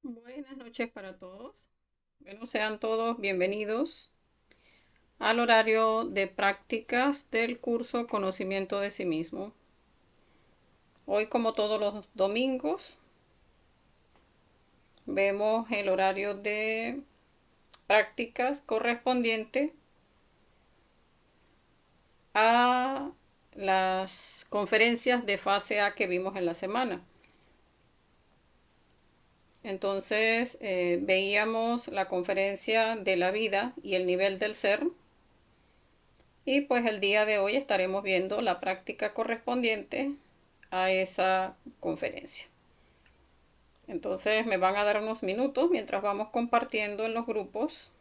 Buenas noches para todos. Bueno, sean todos bienvenidos al horario de prácticas del curso Conocimiento de sí mismo. Hoy, como todos los domingos, vemos el horario de prácticas correspondiente a las conferencias de fase A que vimos en la semana. Entonces, veíamos la conferencia de la vida y el nivel del ser. Y pues el día de hoy estaremos viendo la práctica correspondiente a esa conferencia. Entonces me van a dar unos minutos mientras vamos compartiendo en los grupos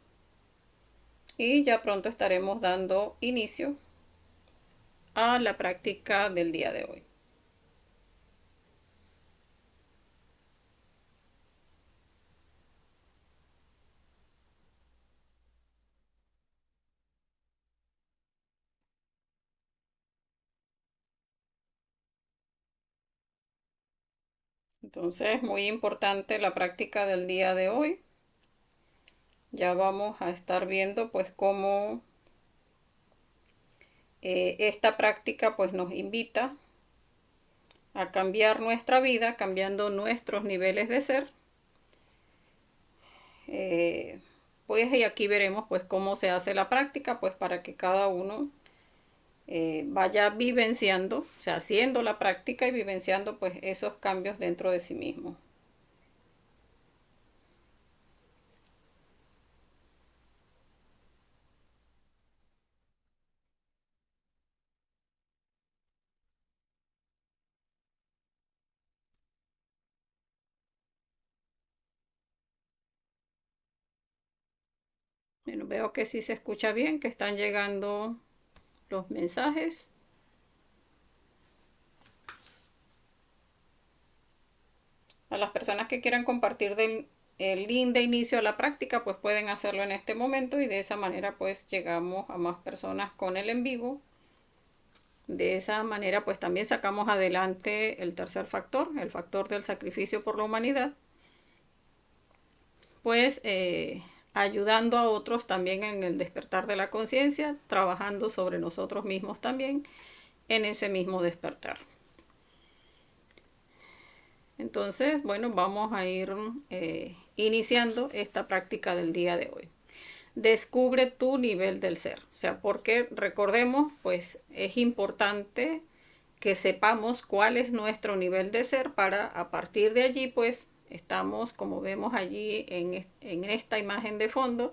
y ya pronto estaremos dando inicio a la práctica del día de hoy. Entonces, muy importante la práctica del día de hoy. Ya vamos a estar viendo pues cómo esta práctica pues nos invita a cambiar nuestra vida, cambiando nuestros niveles de ser. Pues y aquí veremos pues cómo se hace la práctica, pues para que cada uno vaya vivenciando, o sea, haciendo la práctica y vivenciando pues esos cambios dentro de sí mismo. Bueno, veo que sí se escucha bien, que están llegando los mensajes. A las personas que quieran compartir el link de inicio a la práctica, pues pueden hacerlo en este momento y de esa manera pues llegamos a más personas con el en vivo. De esa manera pues también sacamos adelante el tercer factor, el factor del sacrificio por la humanidad, pues ayudando a otros también en el despertar de la conciencia, trabajando sobre nosotros mismos también en ese mismo despertar. Entonces, bueno, vamos a ir iniciando esta práctica del día de hoy. Descubre tu nivel del ser. O sea, porque recordemos, pues es importante que sepamos cuál es nuestro nivel de ser para a partir de allí, pues estamos, como vemos allí en esta imagen de fondo,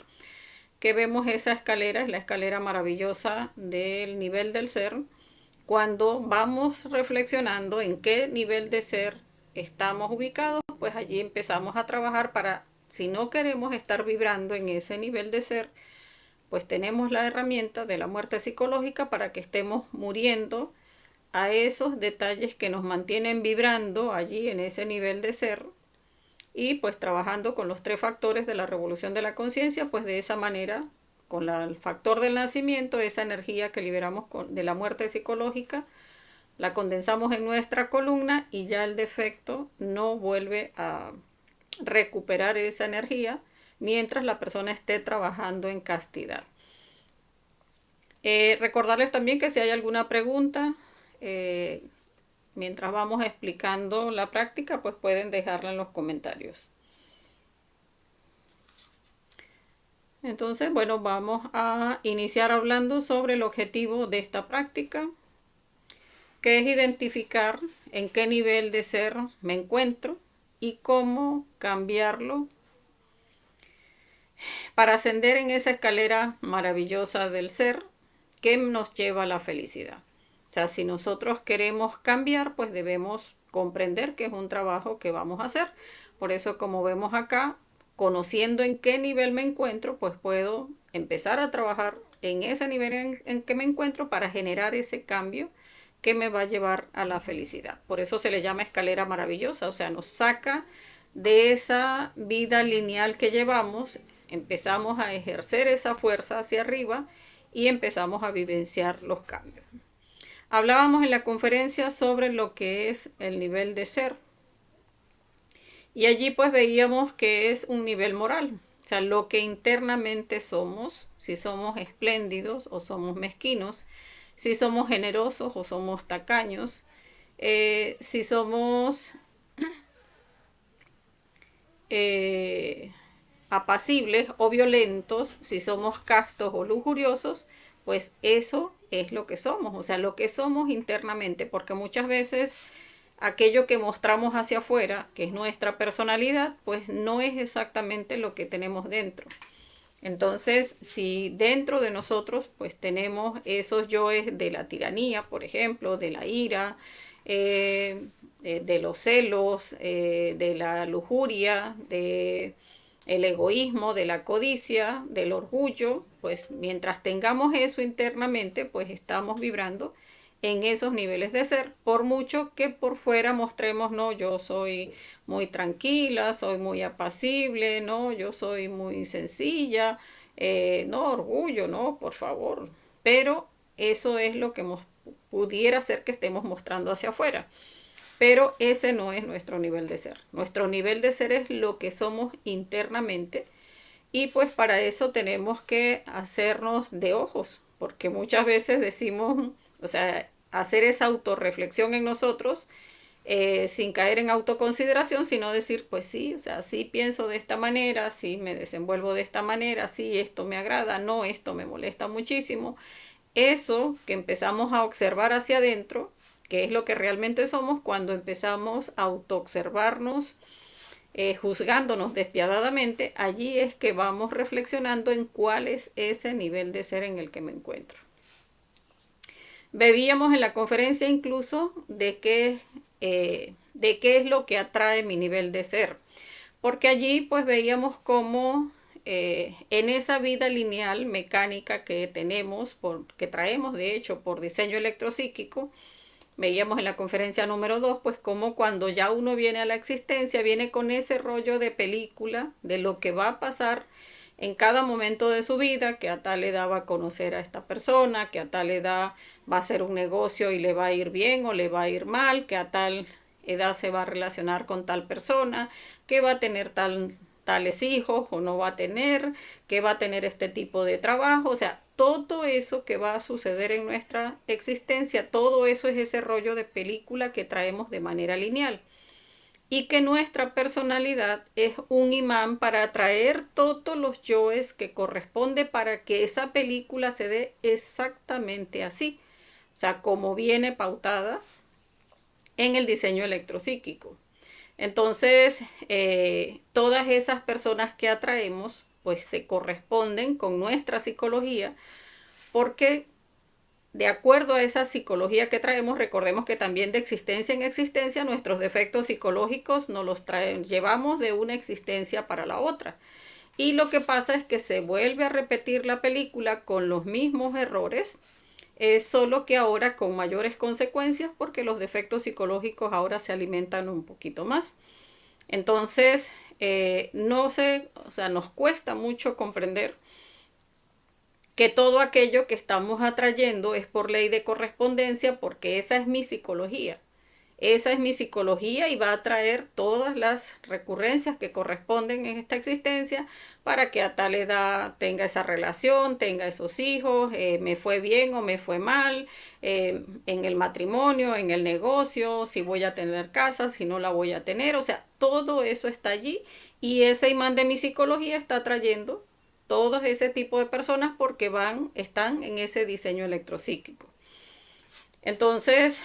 que vemos esa escalera, es la escalera maravillosa del nivel del ser. Cuando vamos reflexionando en qué nivel de ser estamos ubicados, pues allí empezamos a trabajar para, si no queremos estar vibrando en ese nivel de ser, pues tenemos la herramienta de la muerte psicológica para que estemos muriendo a esos detalles que nos mantienen vibrando allí en ese nivel de ser y pues trabajando con los tres factores de la revolución de la conciencia, pues de esa manera, con el factor del nacimiento, esa energía que liberamos de la muerte psicológica, la condensamos en nuestra columna y ya el defecto no vuelve a recuperar esa energía mientras la persona esté trabajando en castidad. Recordarles también que si hay alguna pregunta, eh, mientras vamos explicando la práctica, pues pueden dejarla en los comentarios. Entonces, bueno, vamos a iniciar hablando sobre el objetivo de esta práctica, que es identificar en qué nivel de ser me encuentro y cómo cambiarlo para ascender en esa escalera maravillosa del ser que nos lleva a la felicidad. O sea, si nosotros queremos cambiar, pues debemos comprender que es un trabajo que vamos a hacer. Por eso, como vemos acá, conociendo en qué nivel me encuentro, pues puedo empezar a trabajar en ese nivel en que me encuentro para generar ese cambio que me va a llevar a la felicidad. Por eso se le llama escalera maravillosa, o sea, nos saca de esa vida lineal que llevamos, empezamos a ejercer esa fuerza hacia arriba y empezamos a vivenciar los cambios. Hablábamos en la conferencia sobre lo que es el nivel de ser Y allí pues veíamos que es un nivel moral, o sea, lo que internamente somos, si somos espléndidos o somos mezquinos, si somos generosos o somos tacaños, si somos eh, apacibles o violentos, si somos castos o lujuriosos, pues eso es lo que somos, o sea, lo que somos internamente, porque muchas veces aquello que mostramos hacia afuera, que es nuestra personalidad, pues no es exactamente lo que tenemos dentro. Entonces, si dentro de nosotros pues tenemos esos yoes de la tiranía, por ejemplo, de la ira, de los celos, de la lujuria, de el egoísmo, de la codicia, del orgullo, pues mientras tengamos eso internamente, pues estamos vibrando en esos niveles de ser, por mucho que por fuera mostremos, no, yo soy muy tranquila, soy muy apacible, no, yo soy muy sencilla, no, orgullo, no, por favor, pero eso es lo que pudiera ser que estemos mostrando hacia afuera. Pero ese no es nuestro nivel de ser. Nuestro nivel de ser es lo que somos internamente y pues para eso tenemos que hacernos de ojos, porque muchas veces decimos, o sea, hacer esa autorreflexión en nosotros sin caer en autoconsideración, sino decir, pues sí, o sea, sí pienso de esta manera, sí me desenvuelvo de esta manera, sí esto me agrada, no, esto me molesta muchísimo. Eso que empezamos a observar hacia adentro, que es lo que realmente somos cuando empezamos a autoobservarnos, juzgándonos despiadadamente, allí es que vamos reflexionando en cuál es ese nivel de ser en el que me encuentro. Veíamos en la conferencia incluso de qué es lo que atrae mi nivel de ser, porque allí pues veíamos cómo en esa vida lineal mecánica que tenemos, que traemos de hecho por diseño electropsíquico, veíamos en la conferencia número 2, pues como cuando ya uno viene a la existencia, viene con ese rollo de película de lo que va a pasar en cada momento de su vida, que a tal edad va a conocer a esta persona, que a tal edad va a hacer un negocio y le va a ir bien o le va a ir mal, que a tal edad se va a relacionar con tal persona, que va a tener tales hijos o no va a tener, que va a tener este tipo de trabajo, o sea, todo eso que va a suceder en nuestra existencia, todo eso es ese rollo de película que traemos de manera lineal. Y que nuestra personalidad es un imán para atraer todos los yoes que corresponde para que esa película se dé exactamente así. O sea, como viene pautada en el diseño electropsíquico. Entonces, todas esas personas que atraemos, pues se corresponden con nuestra psicología, porque de acuerdo a esa psicología que traemos, recordemos que también de existencia en existencia nuestros defectos psicológicos nos los llevamos de una existencia para la otra. Y lo que pasa es que se vuelve a repetir la película con los mismos errores, solo que ahora con mayores consecuencias porque los defectos psicológicos ahora se alimentan un poquito más. Entonces, no sé, o sea, nos cuesta mucho comprender que todo aquello que estamos atrayendo es por ley de correspondencia, porque esa es mi psicología. Esa es mi psicología y va a traer todas las recurrencias que corresponden en esta existencia para que a tal edad tenga esa relación, tenga esos hijos, me fue bien o me fue mal, en el matrimonio, en el negocio, si voy a tener casa, si no la voy a tener, o sea, todo eso está allí y ese imán de mi psicología está trayendo todos ese tipo de personas porque están en ese diseño electropsíquico. Entonces,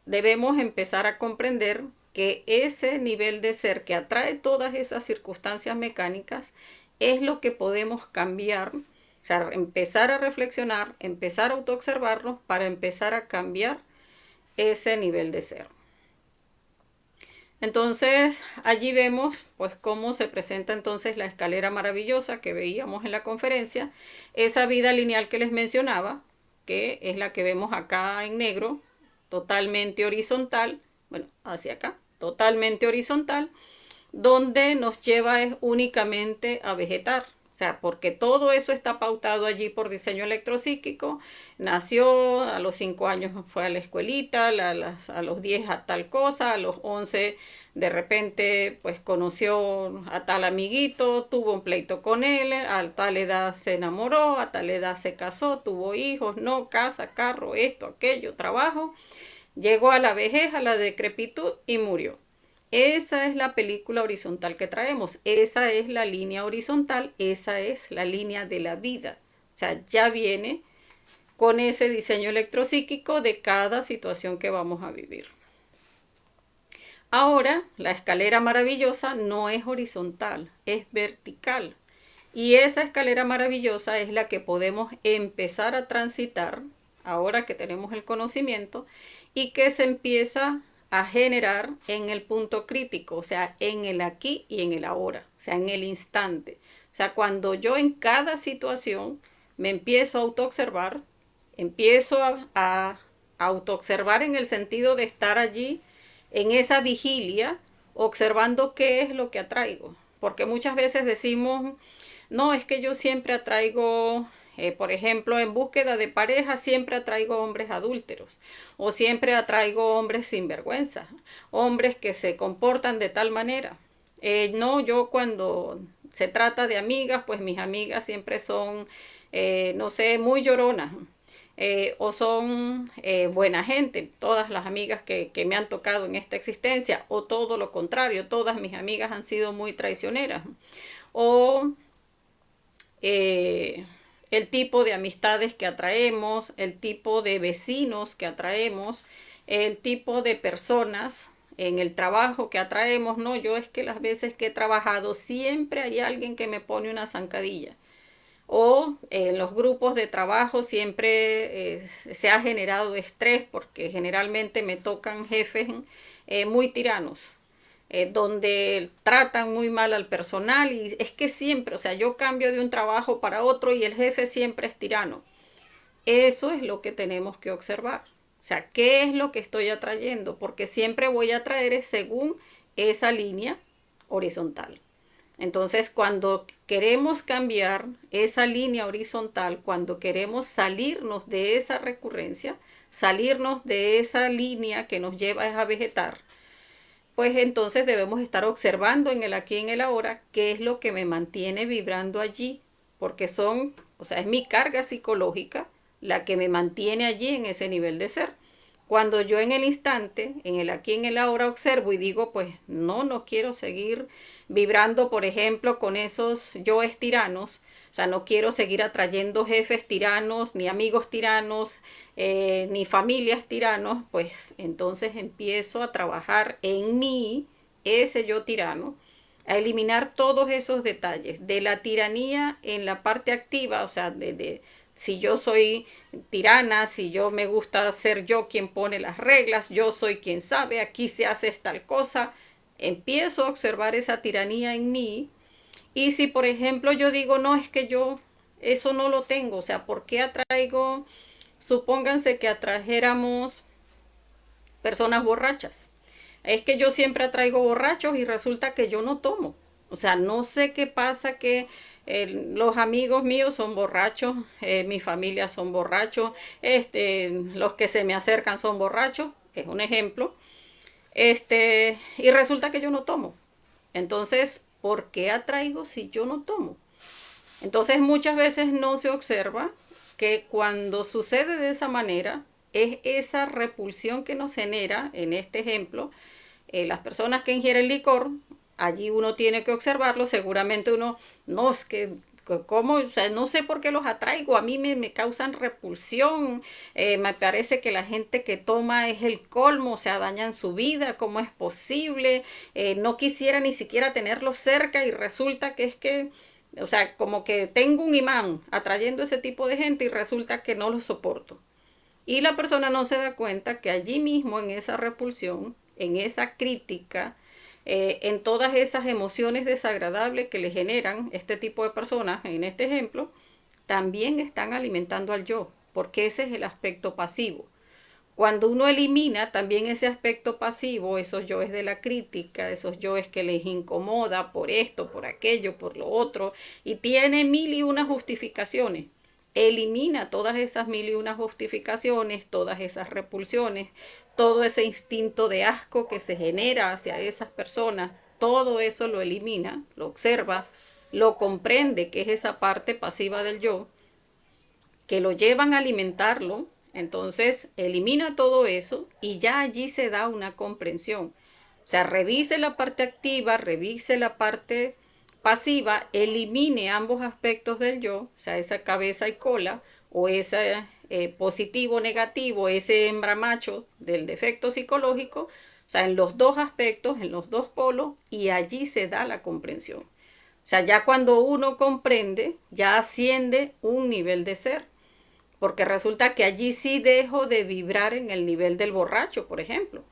debemos empezar a comprender que ese nivel de ser que atrae todas esas circunstancias mecánicas es lo que podemos cambiar, o sea, empezar a reflexionar, empezar a autoobservarnos para empezar a cambiar ese nivel de ser. Entonces, allí vemos pues cómo se presenta entonces la escalera maravillosa que veíamos en la conferencia, esa vida lineal que les mencionaba, que es la que vemos acá en negro, totalmente horizontal, bueno, hacia acá, totalmente horizontal, donde nos lleva únicamente a vegetar. O sea, porque todo eso está pautado allí por diseño electropsíquico. Nació, a los 5 años fue a la escuelita, a los 10 a tal cosa, a los 11 de repente pues conoció a tal amiguito, tuvo un pleito con él, a tal edad se enamoró, a tal edad se casó, tuvo hijos, no, casa, carro, esto, aquello, trabajo. Llegó a la vejez, a la decrepitud y murió. Esa es la película horizontal que traemos, esa es la línea horizontal, esa es la línea de la vida. O sea, ya viene con ese diseño electropsíquico de cada situación que vamos a vivir. Ahora, la escalera maravillosa no es horizontal, es vertical. Y esa escalera maravillosa es la que podemos empezar a transitar, ahora que tenemos el conocimiento, y que se empieza a generar en el punto crítico, o sea, en el aquí y en el ahora, o sea, en el instante. O sea, cuando yo en cada situación me empiezo a autoobservar, empiezo a autoobservar en el sentido de estar allí en esa vigilia, observando qué es lo que atraigo. Porque muchas veces decimos, no, es que yo siempre atraigo, por ejemplo, en búsqueda de pareja, siempre atraigo hombres adúlteros o siempre atraigo hombres sinvergüenza, hombres que se comportan de tal manera. No, yo cuando se trata de amigas, pues mis amigas siempre son, no sé, muy lloronas. O son buena gente, todas las amigas que me han tocado en esta existencia, o todo lo contrario, todas mis amigas han sido muy traicioneras. O eh, el tipo de amistades que atraemos, el tipo de vecinos que atraemos, el tipo de personas en el trabajo que atraemos. No, yo es que las veces que he trabajado siempre hay alguien que me pone una zancadilla. O en los grupos de trabajo siempre se ha generado estrés porque generalmente me tocan jefes muy tiranos, donde tratan muy mal al personal y es que siempre, o sea, yo cambio de un trabajo para otro y el jefe siempre es tirano. Eso es lo que tenemos que observar. O sea, ¿qué es lo que estoy atrayendo? Porque siempre voy a atraer según esa línea horizontal. Entonces, cuando queremos cambiar esa línea horizontal, cuando queremos salirnos de esa recurrencia, salirnos de esa línea que nos lleva a vegetar, pues entonces debemos estar observando en el aquí y en el ahora qué es lo que me mantiene vibrando allí, porque son, o sea, es mi carga psicológica la que me mantiene allí en ese nivel de ser. Cuando yo en el instante, en el aquí y en el ahora observo y digo, pues no, no quiero seguir vibrando, por ejemplo, con esos yoes tiranos, o sea, no quiero seguir atrayendo jefes tiranos, ni amigos tiranos, ni familias tiranos, pues entonces empiezo a trabajar en mí, ese yo tirano, a eliminar todos esos detalles de la tiranía en la parte activa, o sea, si yo soy tirana, si yo me gusta ser yo quien pone las reglas, yo soy quien sabe, aquí se hace tal cosa, empiezo a observar esa tiranía en mí. Y si por ejemplo yo digo, no, es que yo eso no lo tengo, o sea, ¿por qué atraigo? Supónganse que atrajéramos personas borrachas. Es que yo siempre atraigo borrachos y resulta que yo no tomo. O sea, no sé qué pasa que los amigos míos son borrachos, mi familia son borrachos, los que se me acercan son borrachos, es un ejemplo. Y resulta que yo no tomo. Entonces, ¿por qué atraigo si yo no tomo? Entonces, muchas veces no se observa que cuando sucede de esa manera, es esa repulsión que nos genera, en este ejemplo, las personas que ingieren licor, allí uno tiene que observarlo, seguramente uno, no, es que, ¿cómo? O sea, no sé por qué los atraigo, a mí me causan repulsión, me parece que la gente que toma es el colmo, o sea, dañan su vida, ¿cómo es posible? No quisiera ni siquiera tenerlos cerca y resulta que es que, o sea, como que tengo un imán atrayendo ese tipo de gente y resulta que no lo soporto. Y la persona no se da cuenta que allí mismo, en esa repulsión, en esa crítica, en todas esas emociones desagradables que le generan este tipo de personas, en este ejemplo, también están alimentando al yo, porque ese es el aspecto pasivo. Cuando uno elimina también ese aspecto pasivo, esos yoes de la crítica, esos yoes que les incomoda por esto, por aquello, por lo otro, y tiene mil y una justificaciones. Elimina todas esas mil y una justificaciones, todas esas repulsiones, todo ese instinto de asco que se genera hacia esas personas, todo eso lo elimina, lo observa, lo comprende, que es esa parte pasiva del yo, que lo llevan a alimentarlo. Entonces elimina todo eso y ya allí se da una comprensión. O sea, revise la parte activa, revise la parte pasiva, elimine ambos aspectos del yo, o sea, esa cabeza y cola, o ese positivo, negativo, ese hembra macho del defecto psicológico, o sea, en los dos aspectos, en los dos polos, y allí se da la comprensión. O sea, ya cuando uno comprende, ya asciende un nivel de ser, porque resulta que allí sí dejo de vibrar en el nivel del borracho, por ejemplo.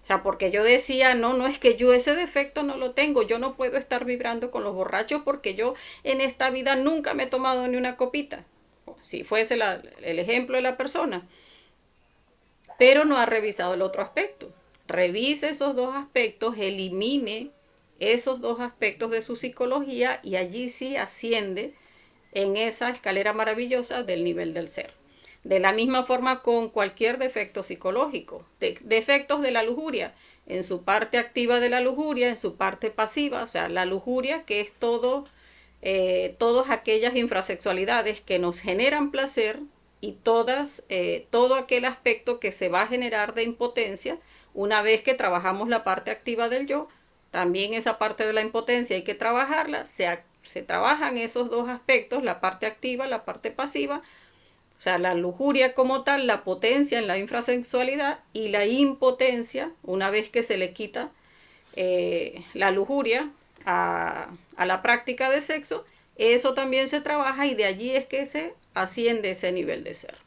O sea, porque yo decía, no, no es que yo ese defecto no lo tengo, yo no puedo estar vibrando con los borrachos porque yo en esta vida nunca me he tomado ni una copita, si fuese el ejemplo de la persona, pero no ha revisado el otro aspecto. Revise esos dos aspectos, elimine esos dos aspectos de su psicología y allí sí asciende en esa escalera maravillosa del nivel del ser. De la misma forma con cualquier defecto psicológico, defectos de la lujuria, en su parte activa de la lujuria, en su parte pasiva, o sea, la lujuria que es todas aquellas infrasexualidades que nos generan placer y todo aquel aspecto que se va a generar de impotencia una vez que trabajamos la parte activa del yo. También esa parte de la impotencia hay que trabajarla, se trabajan esos dos aspectos, la parte activa, la parte pasiva, o sea, la lujuria como tal, la potencia en la infrasexualidad y la impotencia, una vez que se le quita la lujuria a la práctica de sexo, eso también se trabaja y de allí es que se asciende ese nivel de ser.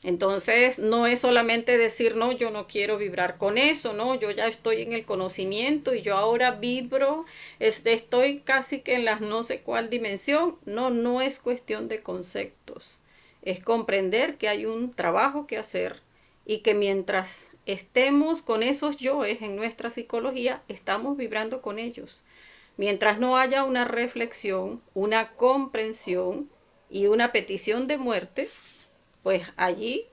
Entonces, no es solamente decir, no, yo no quiero vibrar con eso, no, yo ya estoy en el conocimiento y yo ahora vibro, estoy casi que en las no sé cuál dimensión. No, no es cuestión de conceptos. Es comprender que hay un trabajo que hacer y que mientras estemos con esos yoes en nuestra psicología, estamos vibrando con ellos. Mientras no haya una reflexión, una comprensión y una petición de muerte, pues allí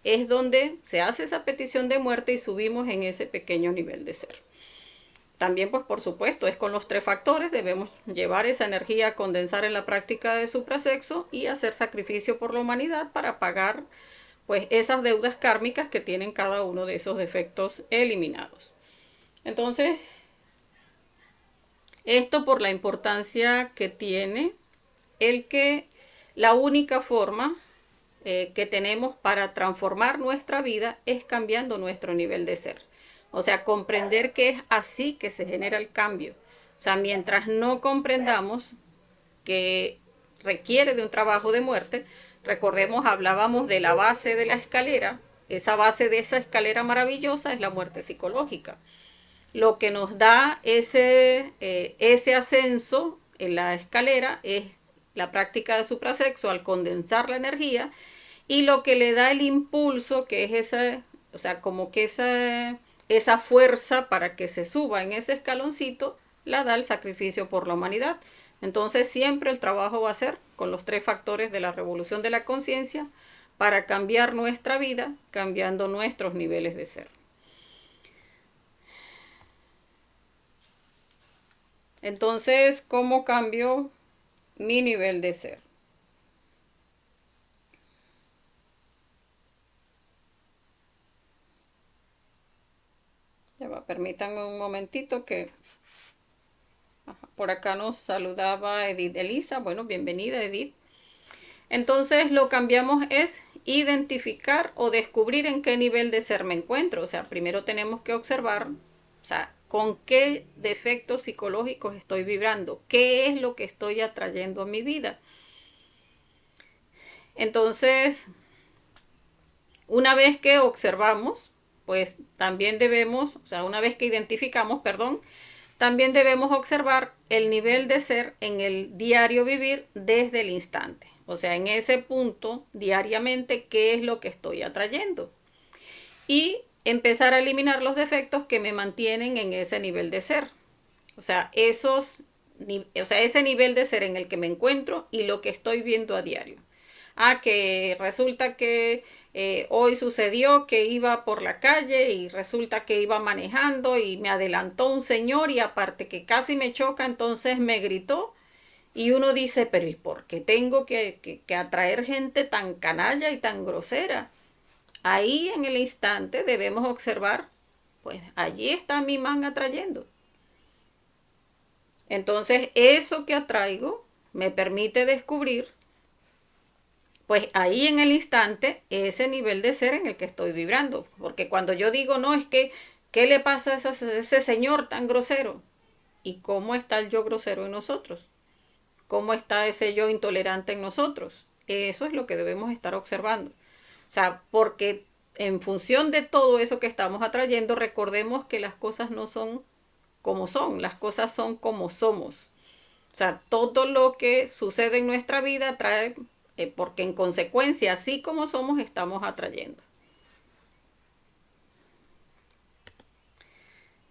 es donde se hace esa petición de muerte y subimos en ese pequeño nivel de ser. También, pues por supuesto, es con los tres factores, debemos llevar esa energía a condensar en la práctica de suprasexo y hacer sacrificio por la humanidad para pagar pues esas deudas kármicas que tienen cada uno de esos defectos eliminados. Entonces, esto por la importancia que tiene el que la única forma que tenemos para transformar nuestra vida es cambiando nuestro nivel de ser. O sea, comprender que es así que se genera el cambio. O sea, mientras no comprendamos que requiere de un trabajo de muerte, recordemos, hablábamos de la base de la escalera, esa base de esa escalera maravillosa es la muerte psicológica. Lo que nos da ese ascenso en la escalera es la práctica de suprasexo al condensar la energía, y lo que le da el impulso, que es esa, o sea, como que esa fuerza para que se suba en ese escaloncito, la da el sacrificio por la humanidad. Entonces siempre el trabajo va a ser con los tres factores de la revolución de la conciencia para cambiar nuestra vida, cambiando nuestros niveles de ser. Entonces, ¿cómo cambio mi nivel de ser? Ya va, permítanme un momentito que por acá nos saludaba Edith Elisa. Bueno, bienvenida Edith. Entonces lo cambiamos es identificar o descubrir en qué nivel de ser me encuentro. O sea, primero tenemos que observar, o sea, con qué defectos psicológicos estoy vibrando, qué es lo que estoy atrayendo a mi vida. Entonces, una vez que observamos, pues también debemos, o sea, una vez que identificamos, perdón, también debemos observar el nivel de ser en el diario vivir desde el instante. O sea, en ese punto, diariamente, ¿qué es lo que estoy atrayendo? Y empezar a eliminar los defectos que me mantienen en ese nivel de ser. O sea, ese nivel de ser en el que me encuentro y lo que estoy viendo a diario. Ah, que resulta que hoy sucedió que iba por la calle y resulta que iba manejando y me adelantó un señor y aparte que casi me choca, entonces me gritó. Y uno dice, pero ¿y por qué tengo que atraer gente tan canalla y tan grosera? Ahí en el instante debemos observar, pues allí está mi man atrayendo. Entonces eso que atraigo me permite descubrir, pues ahí en el instante, ese nivel de ser en el que estoy vibrando. Porque cuando yo digo, no, es que, ¿qué le pasa a ese señor tan grosero? ¿Y cómo está el yo grosero en nosotros? ¿Cómo está ese yo intolerante en nosotros? Eso es lo que debemos estar observando. O sea, porque en función de todo eso que estamos atrayendo, recordemos que las cosas no son como son, las cosas son como somos. O sea, todo lo que sucede en nuestra vida trae, porque en consecuencia, así como somos, estamos atrayendo.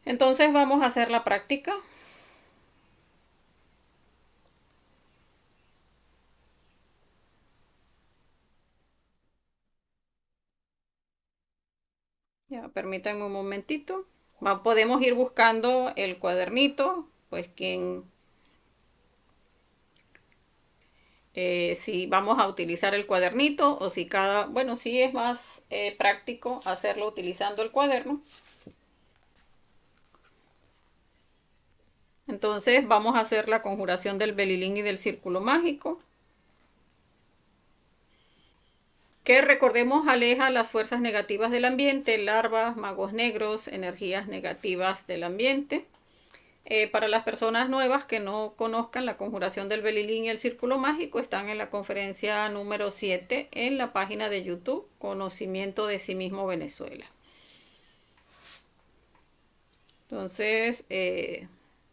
Entonces vamos a hacer la práctica. Ya, permítanme un momentito. Podemos ir buscando el cuadernito, pues quien, si vamos a utilizar el cuadernito o si bueno, si es más práctico hacerlo utilizando el cuaderno. Entonces vamos a hacer la conjuración del belilín y del círculo mágico, que recordemos aleja las fuerzas negativas del ambiente, larvas, magos negros, energías negativas del ambiente. Para las personas nuevas que no conozcan la conjuración del belilín y el círculo mágico, están en la conferencia número 7 en la página de YouTube Conocimiento de sí mismo Venezuela. Entonces,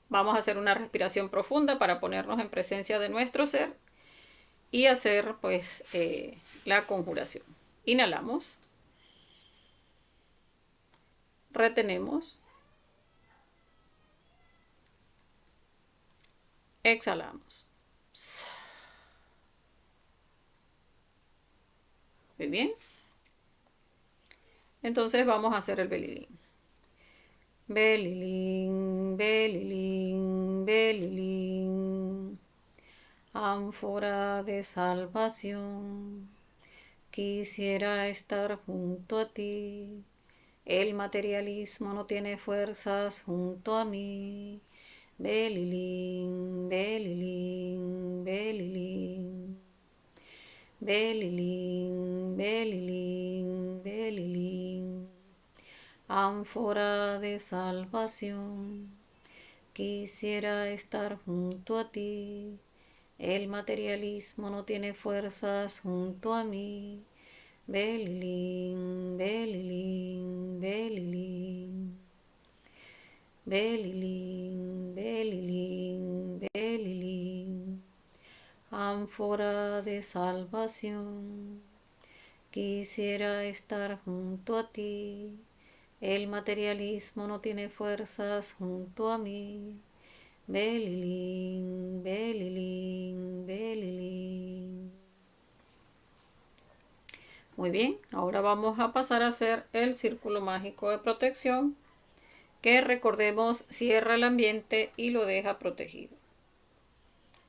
vamos a hacer una respiración profunda para ponernos en presencia de nuestro ser y hacer pues la conjuración. Inhalamos, retenemos, exhalamos. Muy bien. Entonces vamos a hacer el belilín. Belilín, belilín, belilín. Ánfora de salvación. Quisiera estar junto a ti. El materialismo no tiene fuerzas junto a mí. Belilín, belilín, belilín. Belilín, belilín, belilín. Ánfora de salvación. Quisiera estar junto a ti. El materialismo no tiene fuerzas junto a mí. Belilín, belilín, belilín. Belilín, belilín, belilín. Ánfora de salvación. Quisiera estar junto a ti. El materialismo no tiene fuerzas junto a mí. Belilín, belilín, belilín. Muy bien, ahora vamos a pasar a hacer el círculo mágico de protección, que recordemos cierra el ambiente y lo deja protegido.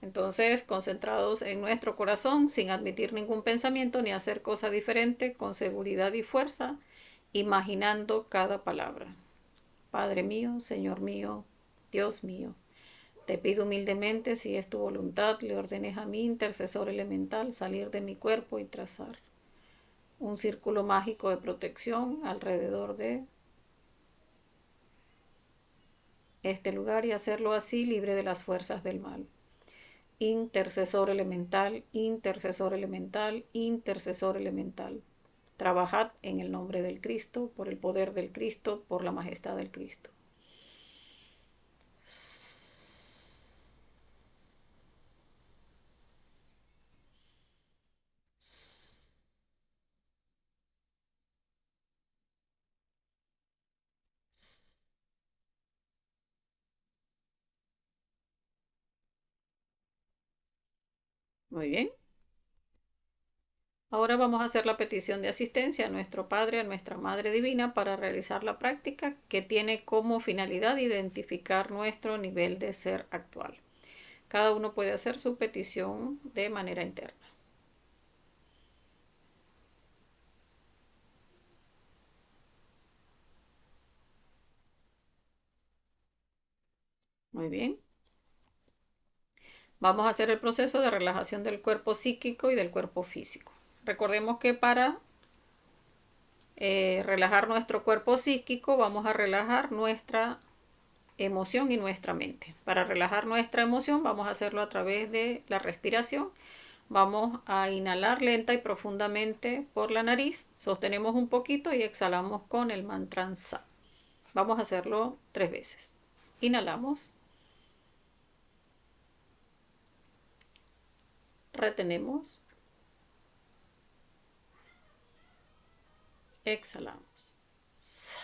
Entonces, concentrados en nuestro corazón, sin admitir ningún pensamiento ni hacer cosa diferente, con seguridad y fuerza, imaginando cada palabra. Padre mío, Señor mío, Dios mío, te pido humildemente, si es tu voluntad, le ordenes a mi intercesor elemental salir de mi cuerpo y trazar un círculo mágico de protección alrededor de este lugar y hacerlo así libre de las fuerzas del mal. Intercesor elemental, intercesor elemental, intercesor elemental. Trabajad en el nombre del Cristo, por el poder del Cristo, por la majestad del Cristo. Muy bien. Ahora vamos a hacer la petición de asistencia a nuestro Padre, a nuestra Madre Divina, para realizar la práctica que tiene como finalidad identificar nuestro nivel de ser actual. Cada uno puede hacer su petición de manera interna. Muy bien. Vamos a hacer el proceso de relajación del cuerpo psíquico y del cuerpo físico. Recordemos que para relajar nuestro cuerpo psíquico vamos a relajar nuestra emoción y nuestra mente. Para relajar nuestra emoción vamos a hacerlo a través de la respiración. Vamos a inhalar lenta y profundamente por la nariz, sostenemos un poquito y exhalamos con el mantra Sa. Vamos a hacerlo 3 veces. Inhalamos, retenemos, exhalamos. Sa.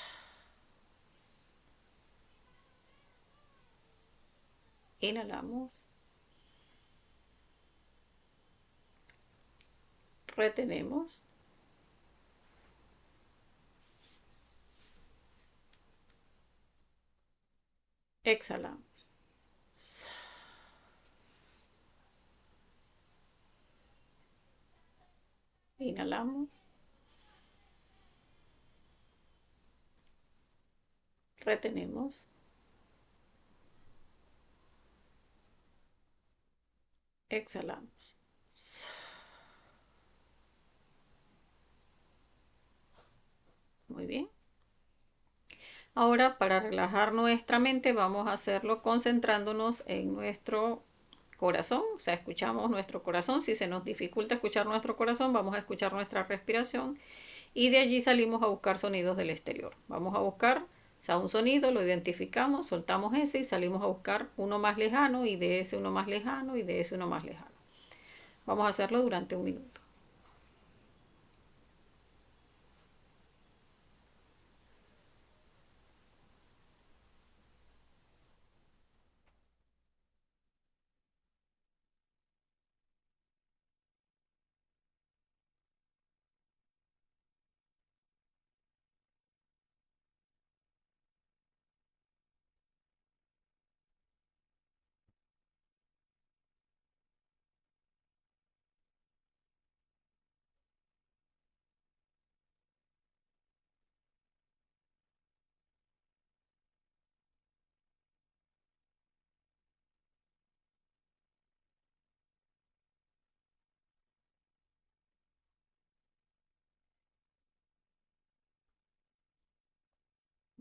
Inhalamos, retenemos, exhalamos. Sa. Inhalamos, retenemos, exhalamos. Sa. Muy bien. Ahora, para relajar nuestra mente, vamos a hacerlo concentrándonos en nuestro corazón. O sea, escuchamos nuestro corazón. Si se nos dificulta escuchar nuestro corazón, vamos a escuchar nuestra respiración. Y de allí salimos a buscar sonidos del exterior. Vamos a buscar, o sea, un sonido, lo identificamos, soltamos ese y salimos a buscar uno más lejano y de ese uno más lejano y de ese uno más lejano. Vamos a hacerlo durante 1 minuto.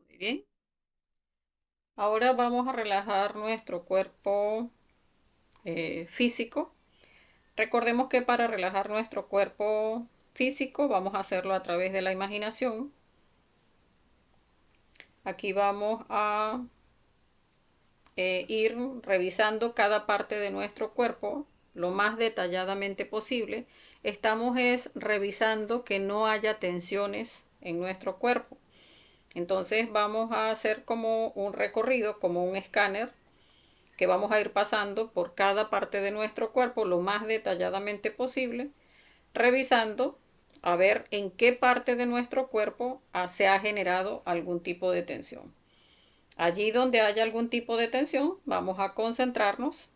Muy bien. Ahora vamos a relajar nuestro cuerpo físico. Recordemos que para relajar nuestro cuerpo físico vamos a hacerlo a través de la imaginación. Aquí vamos a ir revisando cada parte de nuestro cuerpo lo más detalladamente posible. Estamos revisando que no haya tensiones en nuestro cuerpo. Entonces vamos a hacer como un recorrido, como un escáner, que vamos a ir pasando por cada parte de nuestro cuerpo lo más detalladamente posible, revisando a ver en qué parte de nuestro cuerpo se ha generado algún tipo de tensión. Allí donde haya algún tipo de tensión, vamos a concentrarnos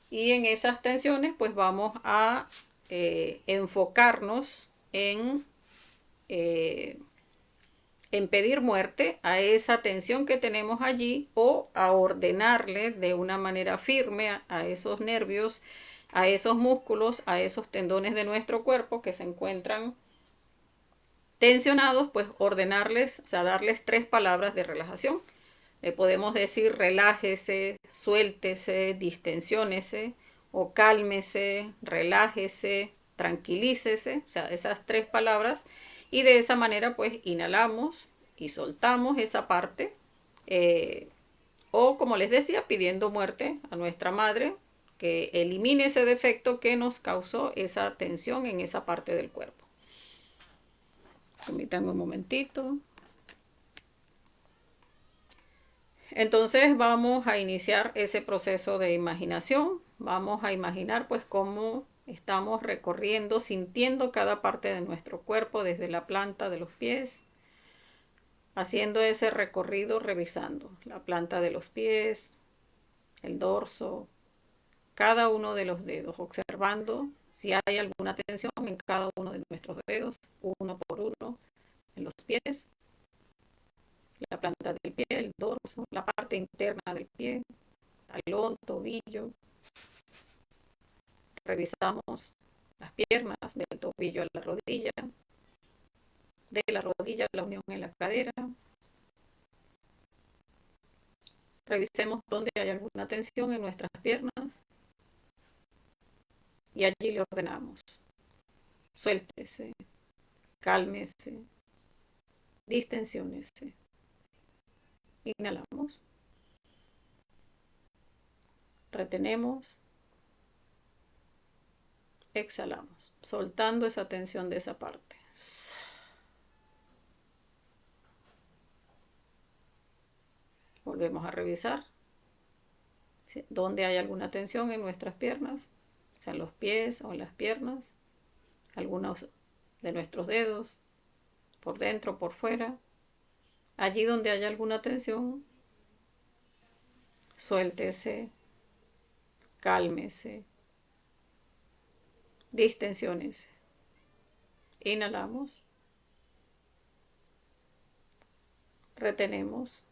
y en esas tensiones pues vamos a enfocarnos eh, en pedir muerte a esa tensión que tenemos allí o a ordenarle de una manera firme a esos nervios, a esos músculos, a esos tendones de nuestro cuerpo que se encuentran tensionados, pues ordenarles, o sea, darles 3 palabras de relajación. Le podemos decir relájese, suéltese, distensiónese o cálmese, relájese, tranquilícese, o sea, esas 3 palabras. Y de esa manera pues inhalamos y soltamos esa parte. eh, o como les decía, pidiendo muerte a nuestra madre que elimine ese defecto que nos causó esa tensión en esa parte del cuerpo. Permítanme un momentito. Entonces vamos a iniciar ese proceso de imaginación. vamos a imaginar pues cómo estamos recorriendo, sintiendo cada parte de nuestro cuerpo desde la planta de los pies, haciendo ese recorrido, revisando la planta de los pies, el dorso, cada uno de los dedos, observando si hay alguna tensión en cada uno de nuestros dedos, uno por uno, en los pies, la planta del pie, el dorso, la parte interna del pie, talón, tobillo. Revisamos las piernas, del tobillo a la rodilla, de la rodilla a la unión en la cadera. Revisemos dónde hay alguna tensión en nuestras piernas y allí le ordenamos. Suéltese, cálmese, distensiónese. Inhalamos, retenemos, exhalamos, soltando esa tensión de esa parte. Volvemos a revisar dónde hay alguna tensión en nuestras piernas, o sea, en los pies o en las piernas, algunos de nuestros dedos, por dentro, por fuera. Allí donde haya alguna tensión, suéltese, cálmese, distensiónese. Inhalamos, retenemos,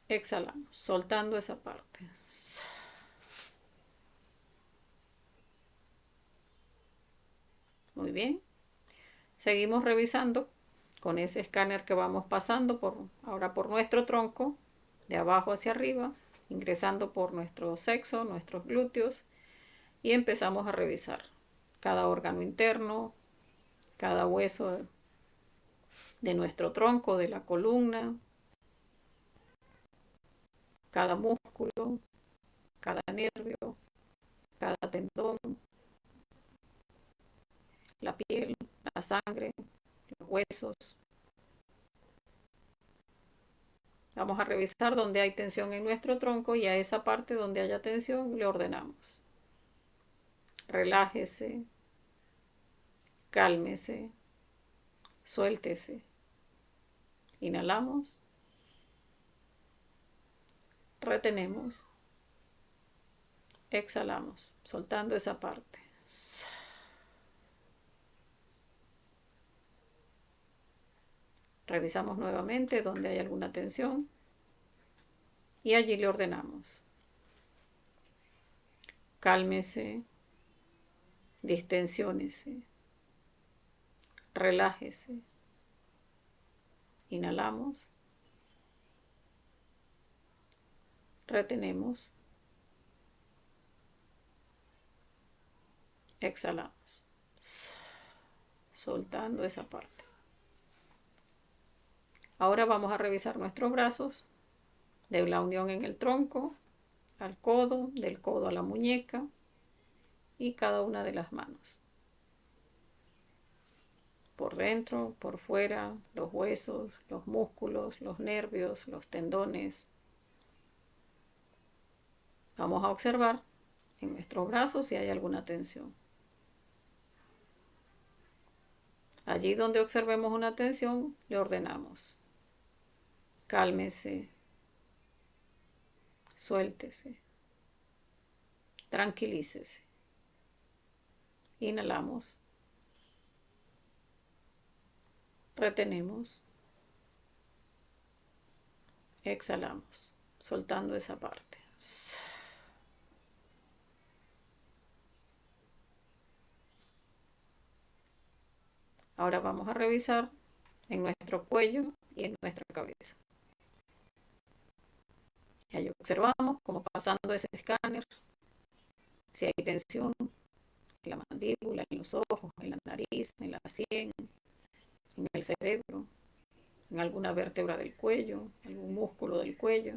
exhalamos, soltando esa parte. Muy bien. Seguimos revisando con ese escáner que vamos pasando ahora por nuestro tronco, de abajo hacia arriba, ingresando por nuestro sexo, nuestros glúteos, y empezamos a revisar cada órgano interno, cada hueso de nuestro tronco, de la columna, cada músculo, cada nervio, cada tendón, la piel, la sangre, los huesos. Vamos a revisar donde hay tensión en nuestro tronco y a esa parte donde haya tensión le ordenamos. Relájese, cálmese, suéltese. Inhalamos, retenemos, exhalamos, soltando esa parte. Revisamos nuevamente donde hay alguna tensión y allí le ordenamos. Cálmese, distensiónese, relájese. Inhalamos, retenemos, exhalamos, soltando esa parte. Ahora vamos a revisar nuestros brazos, de la unión en el tronco al codo, del codo a la muñeca y cada una de las manos. Por dentro, por fuera, los huesos, los músculos, los nervios, los tendones. Vamos a observar en nuestros brazos si hay alguna tensión. Allí donde observemos una tensión, le ordenamos. Cálmese, suéltese, tranquilícese. Inhalamos, retenemos, exhalamos, soltando esa parte. Ahora vamos a revisar en nuestro cuello y en nuestra cabeza. Y ahí observamos cómo pasando ese escáner, si hay tensión en la mandíbula, en los ojos, en la nariz, en la sien, en el cerebro, en alguna vértebra del cuello, algún músculo del cuello.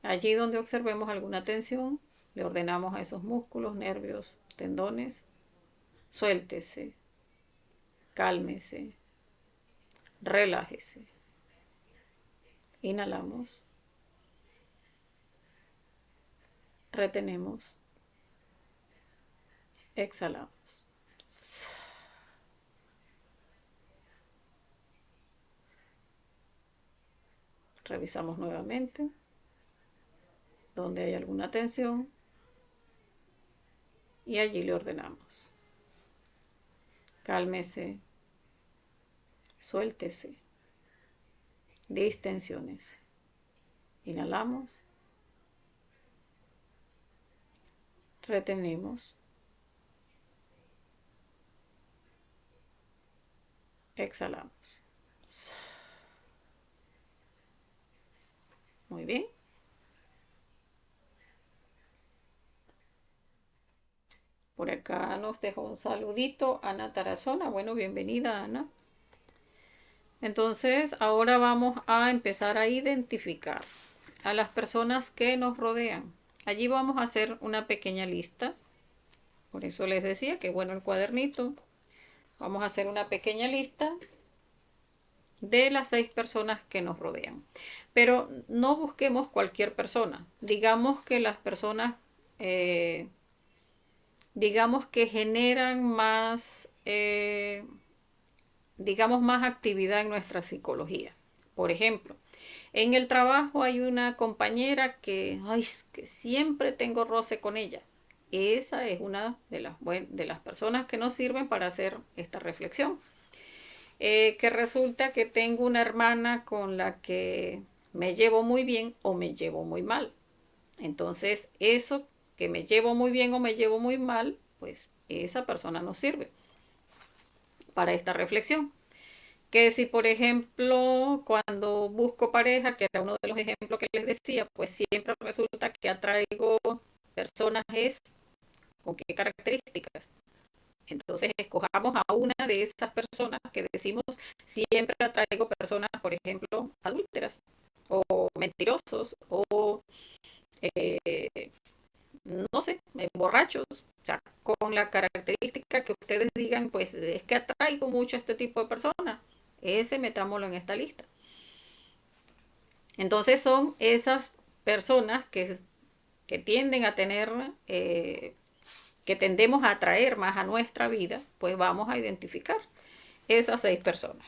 Allí donde observemos alguna tensión, le ordenamos a esos músculos, nervios, tendones, suéltese, cálmese, relájese. Inhalamos, retenemos, exhalamos. Revisamos nuevamente donde hay alguna tensión y allí le ordenamos. Cálmese, suéltese, distensiones. Inhalamos, retenemos, exhalamos. Muy bien. Por acá nos dejó un saludito Ana Tarazona. Bueno, bienvenida Ana. Entonces, ahora vamos a empezar a identificar a las personas que nos rodean. Allí vamos a hacer una pequeña lista. Por eso les decía que bueno el cuadernito. Vamos a hacer una pequeña lista de las 6 personas que nos rodean. Pero no busquemos cualquier persona. Digamos que las personas, digamos que generan más, digamos, más actividad en nuestra psicología. Por ejemplo, en el trabajo hay una compañera que siempre tengo roce con ella. Esa es una de las personas que nos sirven para hacer esta reflexión. Que resulta que tengo una hermana con la que me llevo muy bien o me llevo muy mal. Entonces, eso que me llevo muy bien o me llevo muy mal, pues esa persona nos sirve para esta reflexión. Que si, por ejemplo, cuando busco pareja, que era uno de los ejemplos que les decía, pues siempre resulta que atraigo personas con qué características. Entonces escojamos a una de esas personas que decimos siempre atraigo personas, por ejemplo, adúlteras o mentirosos o no sé, borrachos. O sea, con la característica que ustedes digan, pues es que atraigo mucho a este tipo de personas. Ese metámoslo en esta lista. Entonces son esas personas que tienden a tener, que tendemos a atraer más a nuestra vida, pues vamos a identificar esas 6 personas.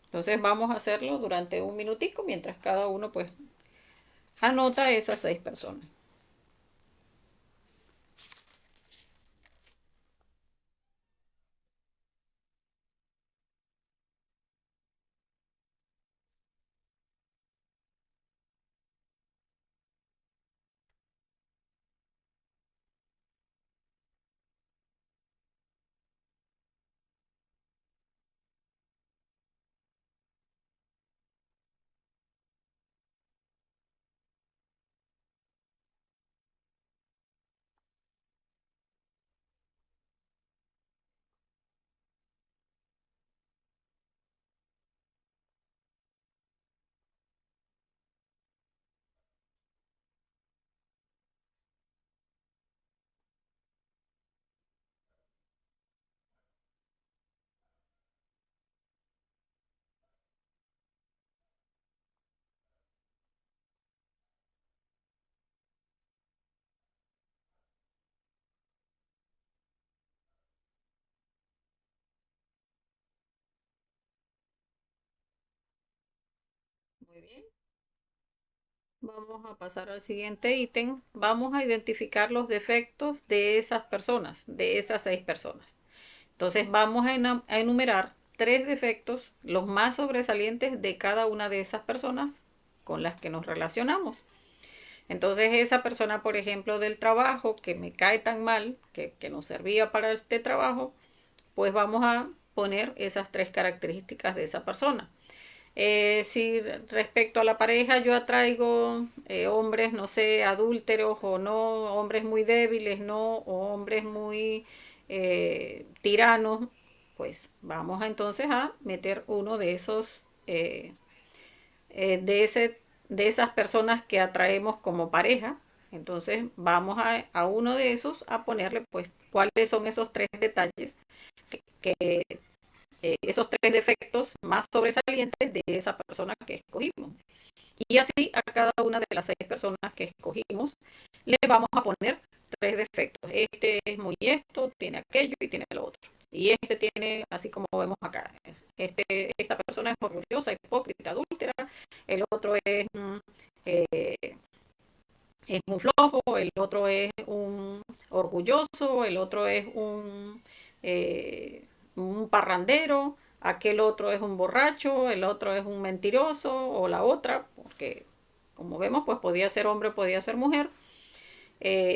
Entonces vamos a hacerlo durante un minutico mientras cada uno pues anota esas 6 personas. Muy bien. Vamos a pasar al siguiente ítem. Vamos a identificar los defectos de esas personas, de esas 6 personas. Entonces vamos a enumerar 3 defectos, los más sobresalientes de cada una de esas personas con las que nos relacionamos. Entonces esa persona, por ejemplo, del trabajo, que me cae tan mal, que no servía para este trabajo, pues vamos a poner esas 3 características de esa persona. Si respecto a la pareja yo atraigo hombres, no sé, adúlteros o no, hombres muy débiles, no, o hombres muy tiranos, pues vamos entonces a meter uno de esos, de de esas personas que atraemos como pareja. Entonces vamos a uno de esos a ponerle pues cuáles son esos 3 detalles que esos 3 defectos más sobresalientes de esa persona que escogimos. Y así a cada una de las 6 personas que escogimos le vamos a poner tres defectos. Este es muy esto, tiene aquello y tiene lo otro. Y este tiene, así como vemos acá, esta persona es orgullosa, hipócrita, adúltera, el otro eh, es un flojo, el otro es un orgulloso, el otro es un parrandero, aquel otro es un borracho, el otro es un mentiroso o la otra, porque como vemos, pues podía ser hombre, podía ser mujer.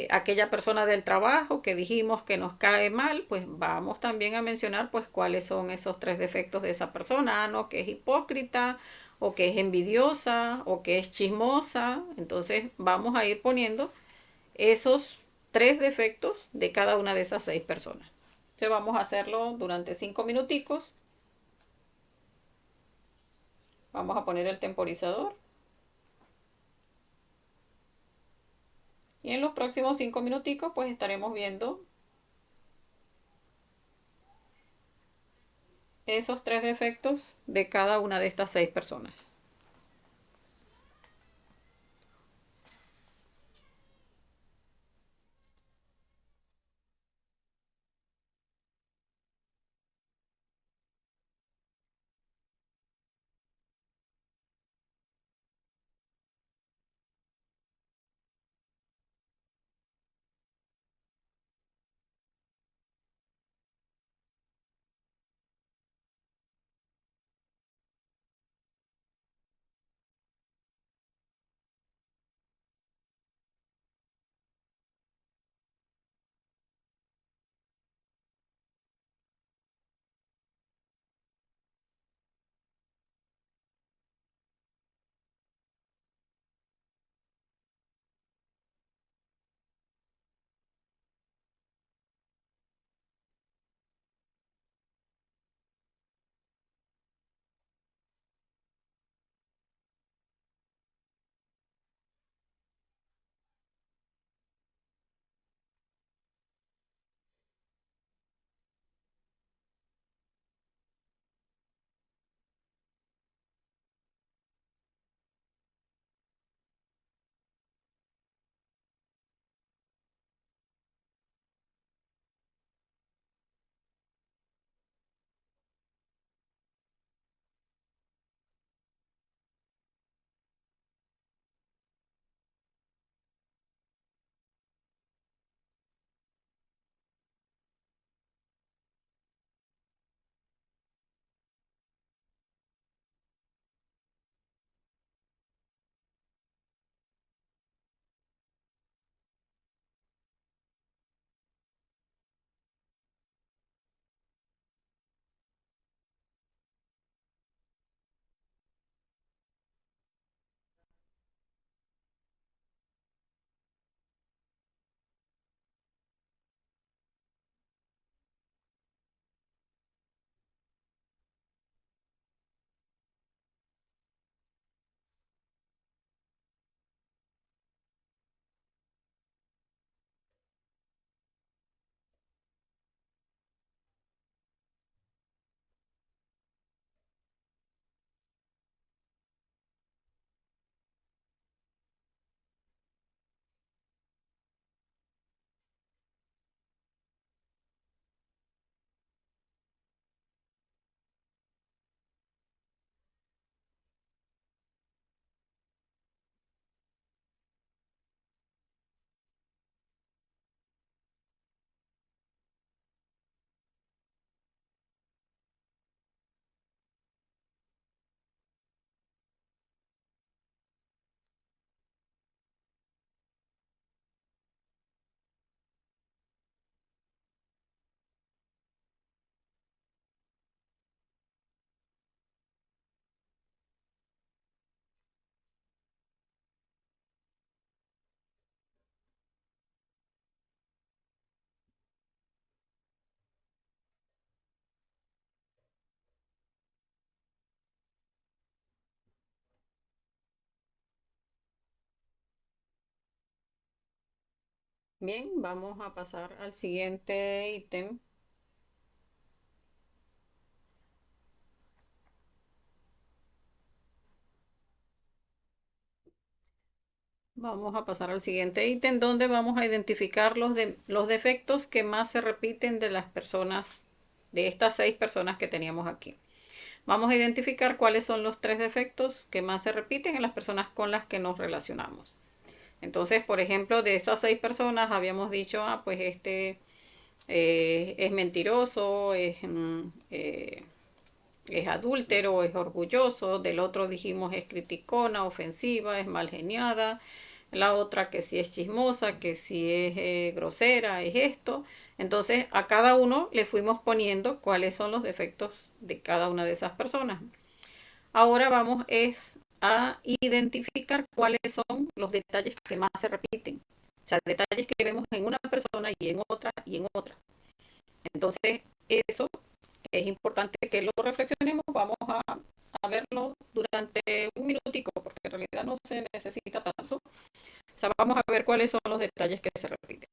Aquella persona del trabajo que dijimos que nos cae mal, pues vamos también a mencionar pues cuáles son esos tres defectos de esa persona, ¿no? Que es hipócrita o que es envidiosa o que es chismosa. Entonces vamos a ir poniendo esos tres defectos de cada una de esas seis personas. Entonces vamos a hacerlo durante 5 minuticos. Vamos a poner el temporizador. Y en los próximos 5 minuticos pues estaremos viendo esos tres defectos de cada una de estas seis personas. Bien, vamos a pasar al siguiente ítem. Vamos a pasar al siguiente ítem donde vamos a identificar los defectos que más se repiten de las personas, de estas 6 personas que teníamos aquí. Vamos a identificar cuáles son los 3 defectos que más se repiten en las personas con las que nos relacionamos. Entonces, por ejemplo, de esas 6 personas habíamos dicho, pues este es mentiroso, es adúltero, es orgulloso. Del otro dijimos es criticona, ofensiva, es mal geniada. La otra que si es chismosa, que si es grosera, es esto. Entonces a cada uno le fuimos poniendo cuáles son los defectos de cada una de esas personas. Ahora vamos a identificar cuáles son los detalles que más se repiten. O sea, detalles que vemos en una persona y en otra y en otra. Entonces, eso es importante que lo reflexionemos. Vamos a verlo durante un minutico, porque en realidad no se necesita tanto. O sea, vamos a ver cuáles son los detalles que se repiten.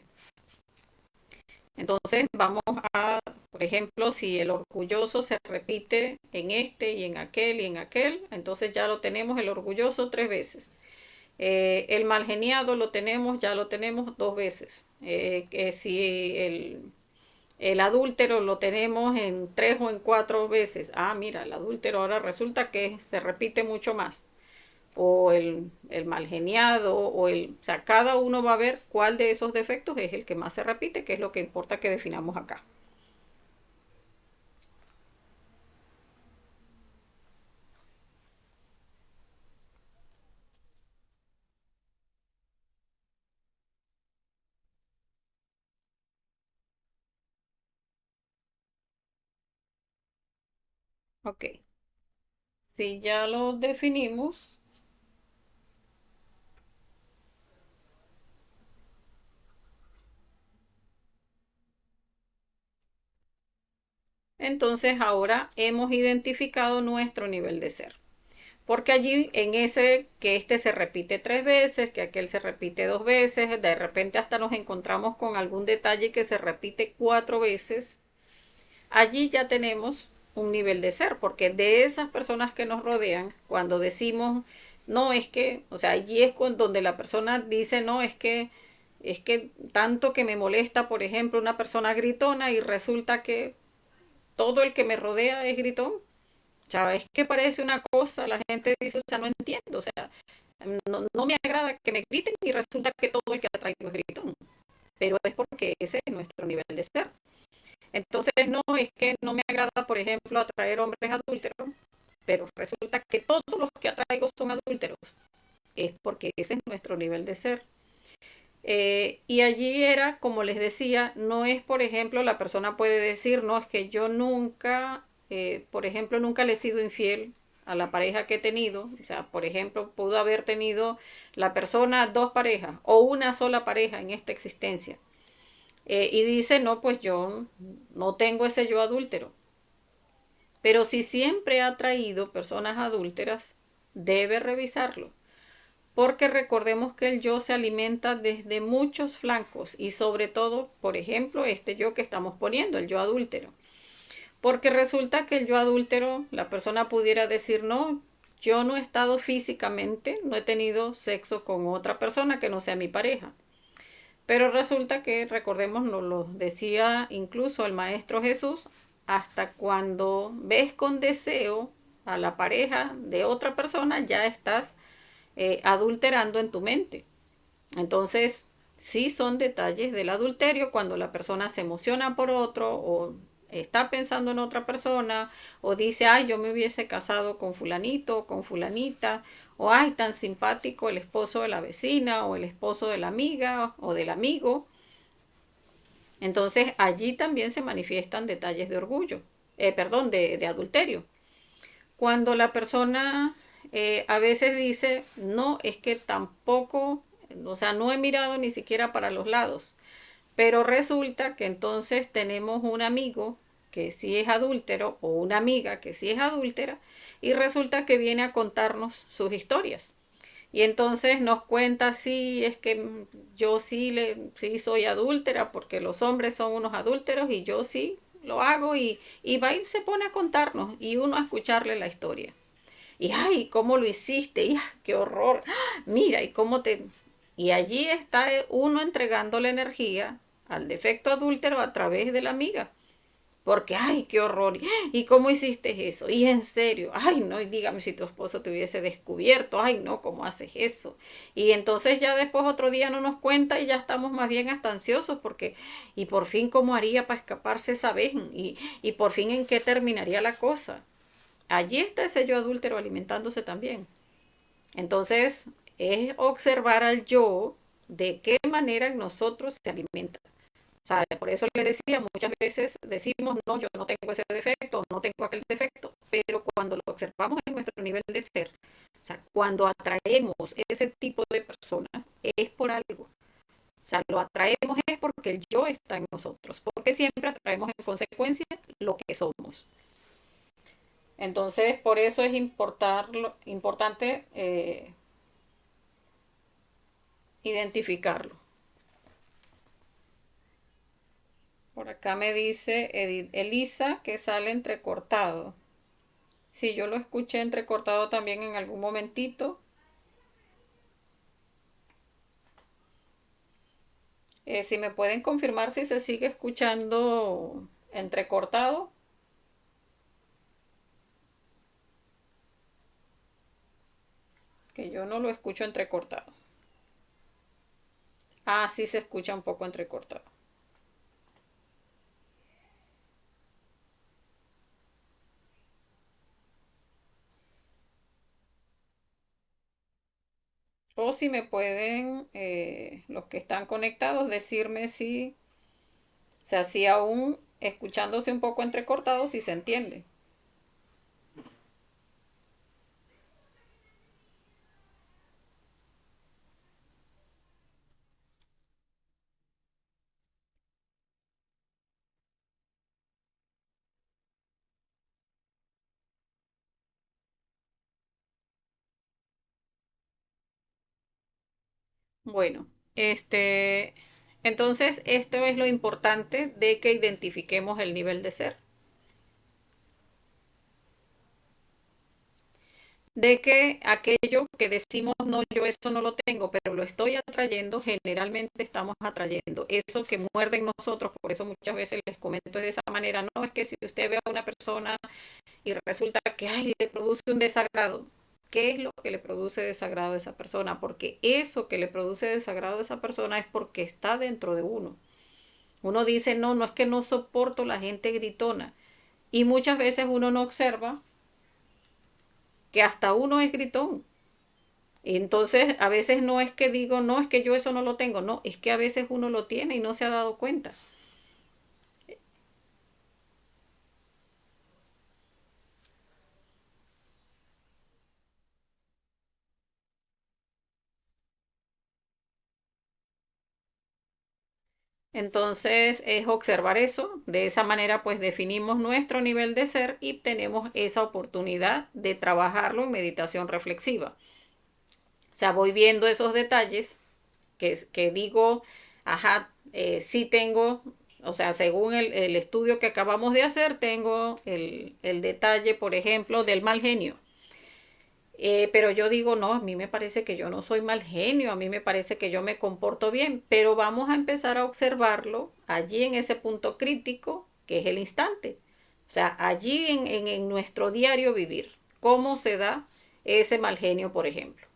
Entonces, vamos a, por ejemplo, si el orgulloso se repite en este y en aquel y en aquel, entonces ya lo tenemos el orgulloso 3 veces. El mal geniado ya lo tenemos 2 veces. Que si el adúltero lo tenemos en 3 o en 4 veces. Ah, mira, el adúltero ahora resulta que se repite mucho más. O el mal geniado, o sea, cada uno va a ver cuál de esos defectos es el que más se repite, que es lo que importa que definamos acá. Ok, si ya lo definimos, entonces ahora hemos identificado nuestro nivel de ser. Porque allí en ese, que este se repite 3 veces, que aquel se repite 2 veces, de repente hasta nos encontramos con algún detalle que se repite 4 veces, allí ya tenemos un nivel de ser, porque de esas personas que nos rodean, cuando decimos, no, es que, o sea, allí es donde la persona dice, no, es que tanto que me molesta, por ejemplo, una persona gritona y resulta que todo el que me rodea es gritón. O sea, es que parece una cosa, la gente dice, o sea, no entiendo, o sea, no me agrada que me griten y resulta que todo el que atraigo es gritón, pero es porque ese es nuestro nivel de ser. Entonces, no es que no me agrada, por ejemplo, atraer hombres adúlteros, pero resulta que todos los que atraigo son adúlteros, es porque ese es nuestro nivel de ser. Y allí era, como les decía, no es, por ejemplo, la persona puede decir, no, es que yo nunca, por ejemplo, nunca le he sido infiel a la pareja que he tenido. O sea, por ejemplo, pudo haber tenido la persona 2 parejas o una sola pareja en esta existencia. Y dice, no, pues yo no tengo ese yo adúltero. Pero si siempre ha traído personas adúlteras, debe revisarlo. Porque recordemos que el yo se alimenta desde muchos flancos y sobre todo, por ejemplo, este yo que estamos poniendo, el yo adúltero. Porque resulta que el yo adúltero, la persona pudiera decir, no, yo no he estado físicamente, no he tenido sexo con otra persona que no sea mi pareja. Pero resulta que, recordemos, nos lo decía incluso el Maestro Jesús, hasta cuando ves con deseo a la pareja de otra persona, ya estás adulterando en tu mente. Entonces, sí son detalles del adulterio cuando la persona se emociona por otro o está pensando en otra persona o dice, ay, yo me hubiese casado con fulanito o con fulanita o ay, tan simpático el esposo de la vecina o el esposo de la amiga o del amigo. Entonces, allí también se manifiestan detalles de orgullo, perdón, de adulterio. Cuando la persona a veces dice, no, es que tampoco, o sea, no he mirado ni siquiera para los lados, pero resulta que entonces tenemos un amigo que sí es adúltero o una amiga que sí es adúltera y resulta que viene a contarnos sus historias. Y entonces nos cuenta, sí, es que yo sí soy adúltera porque los hombres son unos adúlteros y yo sí lo hago y va y se pone a contarnos y uno a escucharle la historia. Y ay, ¿cómo lo hiciste? Y qué horror. Mira, y cómo te... Y allí está uno entregando la energía al defecto adúltero a través de la amiga. Porque, ay, qué horror. ¿Y cómo hiciste eso? Y en serio, ay, no, y dígame si tu esposo te hubiese descubierto, ay, no, ¿cómo haces eso? Y entonces ya después otro día no nos cuenta y ya estamos más bien hasta ansiosos porque, y por fin, ¿cómo haría para escaparse esa vez? Y por fin, ¿en qué terminaría la cosa? Allí está ese yo adúltero alimentándose también. Entonces, es observar al yo de qué manera nosotros se alimenta. O sea, por eso les decía, muchas veces decimos, no, yo no tengo ese defecto, no tengo aquel defecto, pero cuando lo observamos en nuestro nivel de ser, o sea, cuando atraemos ese tipo de personas, es por algo. O sea, lo atraemos es porque el yo está en nosotros, porque siempre atraemos en consecuencia lo que somos. Entonces, por eso es importante identificarlo. Por acá me dice Elisa que sale entrecortado. Sí, yo lo escuché entrecortado también en algún momentito. Si me pueden confirmar si se sigue escuchando entrecortado, que yo no lo escucho entrecortado. Ah, sí se escucha un poco entrecortado. O si me pueden, los que están conectados, decirme si, o sea, si aún escuchándose un poco entrecortado, si se entiende. Bueno, entonces esto es lo importante de que identifiquemos el nivel de ser. De que aquello que decimos, no, yo eso no lo tengo, pero lo estoy atrayendo, generalmente estamos atrayendo eso que muerde en nosotros. Por eso muchas veces les comento de esa manera, no es que si usted ve a una persona y resulta que ay, le produce un desagrado, ¿qué es lo que le produce desagrado a esa persona? Porque eso que le produce desagrado a esa persona es porque está dentro de uno. Uno dice, no, no es que no soporto la gente gritona. Y muchas veces uno no observa que hasta uno es gritón. Y entonces a veces no es que digo, no, es que yo eso no lo tengo, no, es que a veces uno lo tiene y no se ha dado cuenta. Entonces es observar eso, de esa manera pues definimos nuestro nivel de ser y tenemos esa oportunidad de trabajarlo en meditación reflexiva. O sea, voy viendo esos detalles que digo, ajá, sí tengo, o sea, según el estudio que acabamos de hacer, tengo el detalle, por ejemplo, del mal genio. Pero yo digo, no, a mí me parece que yo no soy mal genio, a mí me parece que yo me comporto bien, pero vamos a empezar a observarlo allí en ese punto crítico que es el instante. O sea, allí en nuestro diario vivir, ¿cómo se da ese mal genio, por ejemplo?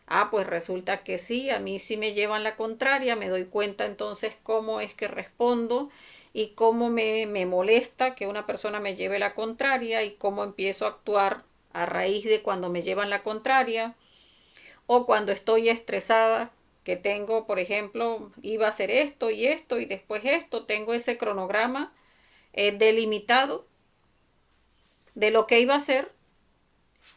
Ah, pues resulta que sí, a mí sí me llevan la contraria, me doy cuenta entonces cómo es que respondo y cómo me molesta que una persona me lleve la contraria y cómo empiezo a actuar a raíz de cuando me llevan la contraria o cuando estoy estresada, que tengo, por ejemplo, iba a hacer esto y después esto, tengo ese cronograma delimitado de lo que iba a hacer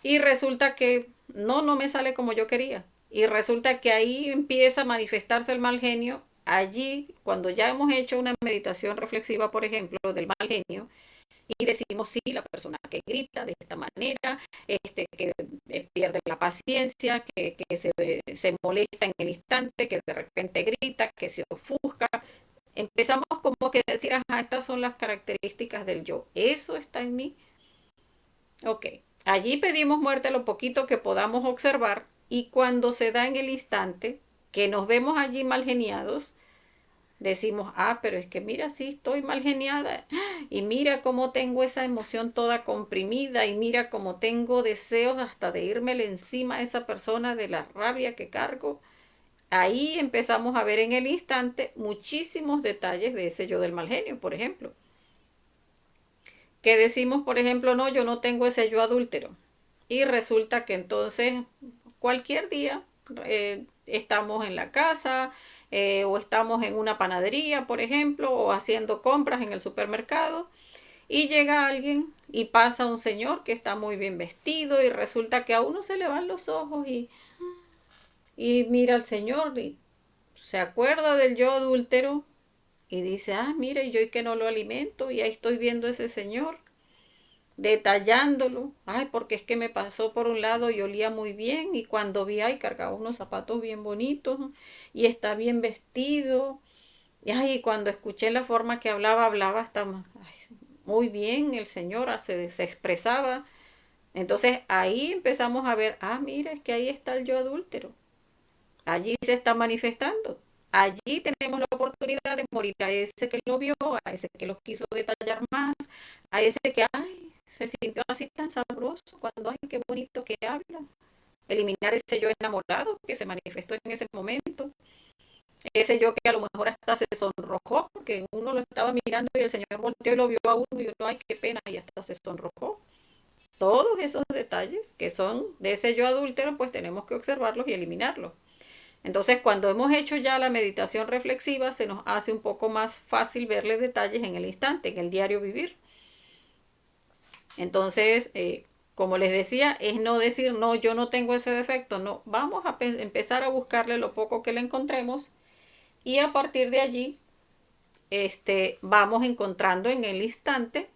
y resulta que no me sale como yo quería. Y resulta que ahí empieza a manifestarse el mal genio. Allí, cuando ya hemos hecho una meditación reflexiva, por ejemplo, del mal genio, y decimos, sí, la persona que grita de esta manera, que pierde la paciencia, que se molesta en el instante, que de repente grita, que se ofusca. Empezamos como que a decir, ajá, estas son las características del yo. Eso está en mí. Ok. Allí pedimos muerte a lo poquito que podamos observar y cuando se da en el instante, que nos vemos allí mal geniados, decimos, ah, pero es que mira, sí estoy mal geniada y mira cómo tengo esa emoción toda comprimida y mira cómo tengo deseos hasta de írmele encima a esa persona de la rabia que cargo. Ahí empezamos a ver en el instante muchísimos detalles de ese yo del mal genio, por ejemplo. Que decimos, por ejemplo, no, yo no tengo ese yo adúltero. Y resulta que entonces cualquier día estamos en la casa o estamos en una panadería, por ejemplo, o haciendo compras en el supermercado y llega alguien y pasa un señor que está muy bien vestido y resulta que a uno se le van los ojos y mira al señor y se acuerda del yo adúltero y dice, ah, mire, yo y que no lo alimento y ahí estoy viendo a ese señor detallándolo. Ay, porque es que me pasó por un lado y olía muy bien y cuando vi, ay, cargaba unos zapatos bien bonitos y está bien vestido. Y ay, cuando escuché la forma que hablaba, hablaba hasta ay, muy bien, el señor se expresaba. Entonces ahí empezamos a ver, ah, mira, es que ahí está el yo adúltero. Allí se está manifestando. Allí tenemos la oportunidad de morir a ese que lo vio, a ese que lo quiso detallar más, a ese que, ay, se sintió así tan sabroso cuando, ay, qué bonito que habla. Eliminar ese yo enamorado que se manifestó en ese momento. Ese yo que a lo mejor hasta se sonrojó porque uno lo estaba mirando y el Señor volteó y lo vio a uno y uno, ay, qué pena, y hasta se sonrojó. Todos esos detalles que son de ese yo adúltero, pues tenemos que observarlos y eliminarlos. Entonces, cuando hemos hecho ya la meditación reflexiva, se nos hace un poco más fácil verle detalles en el instante, en el diario vivir. Entonces, como les decía, es no decir, no, yo no tengo ese defecto, no, vamos a empezar a buscarle lo poco que le encontremos y a partir de allí, vamos encontrando en el instante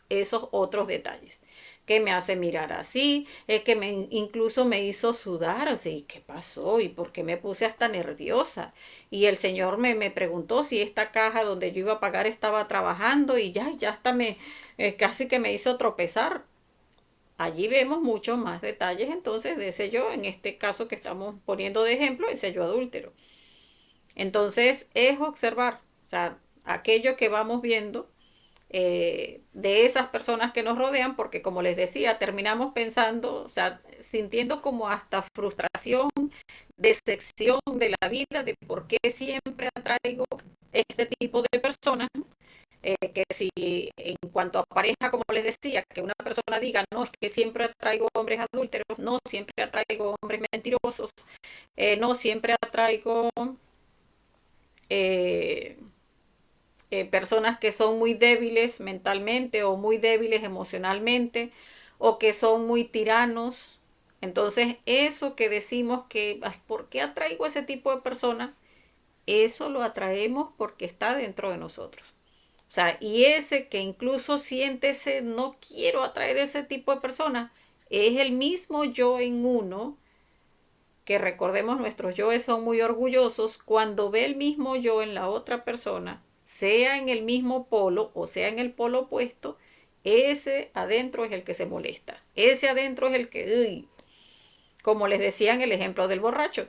esos otros detalles que me hace mirar así, que incluso me hizo sudar, así, ¿qué pasó? ¿Y por qué me puse hasta nerviosa? Y el señor me preguntó si esta caja donde yo iba a pagar estaba trabajando y ya hasta casi que me hizo tropezar. Allí vemos muchos más detalles entonces de ese yo, en este caso que estamos poniendo de ejemplo, ese yo adúltero. Entonces es observar, o sea, aquello que vamos viendo de esas personas que nos rodean, porque como les decía, terminamos pensando, o sea, sintiendo como hasta frustración, decepción de la vida, de por qué siempre atraigo este tipo de personas, que si en cuanto a pareja, como les decía, que una persona diga, no, es que siempre atraigo hombres adúlteros, no, siempre atraigo hombres mentirosos, no, siempre atraigo eh, personas que son muy débiles mentalmente o muy débiles emocionalmente o que son muy tiranos. Entonces, eso que decimos que, ay, ¿por qué atraigo ese tipo de personas? Eso lo atraemos porque está dentro de nosotros. O sea, y ese que incluso siente ese no quiero atraer ese tipo de personas, es el mismo yo en uno, que recordemos nuestros yoes son muy orgullosos, cuando ve el mismo yo en la otra persona, sea en el mismo polo o sea en el polo opuesto, ese adentro es el que se molesta. Ese adentro es el que, uy, como les decía en el ejemplo del borracho,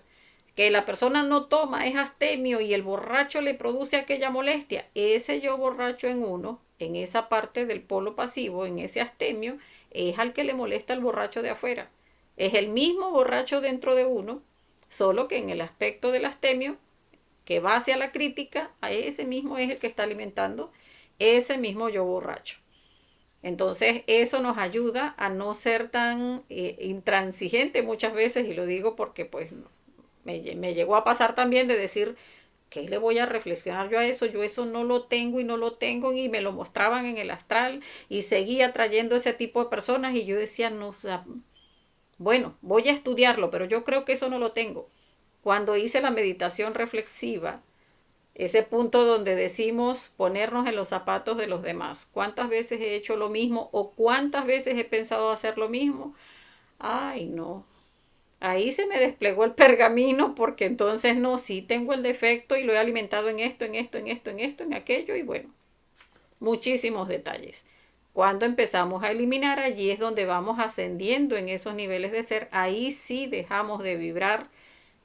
que la persona no toma, es astemio y el borracho le produce aquella molestia. Ese yo borracho en uno, en esa parte del polo pasivo, en ese astemio, es al que le molesta el borracho de afuera. Es el mismo borracho dentro de uno, solo que en el aspecto del astemio, que va hacia la crítica, a ese mismo es el que está alimentando ese mismo yo borracho. Entonces eso nos ayuda a no ser tan intransigente muchas veces, y lo digo porque pues me llegó a pasar también de decir, ¿qué le voy a reflexionar yo a eso? Yo eso no lo tengo y no lo tengo y me lo mostraban en el astral y seguía trayendo ese tipo de personas y yo decía, no, o sea, bueno, voy a estudiarlo, pero yo creo que eso no lo tengo. Cuando hice la meditación reflexiva, ese punto donde decimos ponernos en los zapatos de los demás. ¿Cuántas veces he hecho lo mismo o cuántas veces he pensado hacer lo mismo? Ay, no. Ahí se me desplegó el pergamino porque entonces no, sí tengo el defecto y lo he alimentado en esto, en esto, en esto, en esto, en aquello y bueno, muchísimos detalles. Cuando empezamos a eliminar, allí es donde vamos ascendiendo en esos niveles de ser. Ahí sí dejamos de vibrar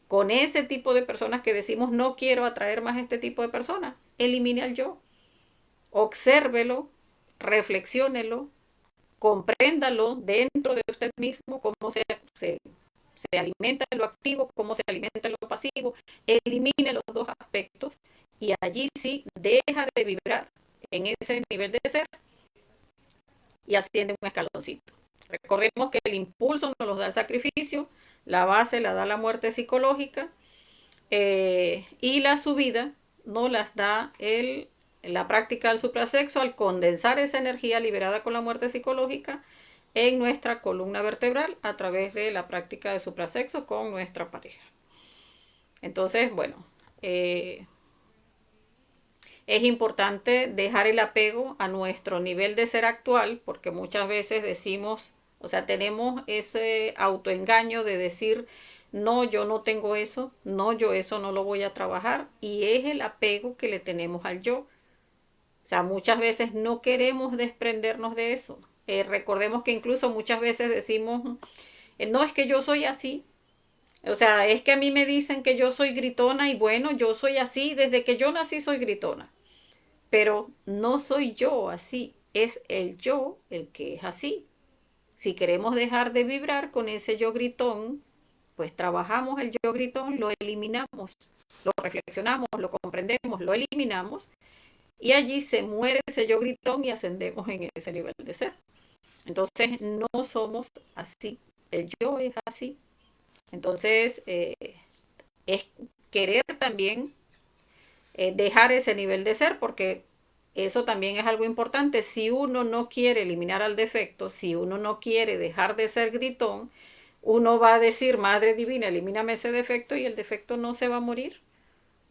con ese tipo de personas que decimos no quiero atraer más este tipo de personas, elimine al yo, obsérvelo, reflexiónelo, compréndalo dentro de usted mismo, cómo se alimenta en lo activo, cómo se alimenta en lo pasivo, elimine los dos aspectos y allí sí deja de vibrar en ese nivel de ser y asciende un escaloncito. Recordemos que el impulso nos lo da el sacrificio, la base la da la muerte psicológica y la subida nos las da la práctica del suprasexo al condensar esa energía liberada con la muerte psicológica en nuestra columna vertebral a través de la práctica de suprasexo con nuestra pareja. Entonces, bueno, es importante dejar el apego a nuestro nivel de ser actual, porque muchas veces decimos, o sea, tenemos ese autoengaño de decir, no, yo no tengo eso, no, yo eso no lo voy a trabajar, y es el apego que le tenemos al yo. O sea, muchas veces no queremos desprendernos de eso. Recordemos que incluso muchas veces decimos, no es que yo soy así. O sea, es que a mí me dicen que yo soy gritona y bueno, yo soy así, desde que yo nací soy gritona. Pero no soy yo así, es el yo el que es así. Si queremos dejar de vibrar con ese yo gritón, pues trabajamos el yo gritón, lo eliminamos, lo reflexionamos, lo comprendemos, lo eliminamos y allí se muere ese yo gritón y ascendemos en ese nivel de ser. Entonces no somos así, el yo es así. Entonces es querer también dejar ese nivel de ser porque eso también es algo importante. Si uno no quiere eliminar al defecto, si uno no quiere dejar de ser gritón, uno va a decir, Madre Divina, elimíname ese defecto y el defecto no se va a morir.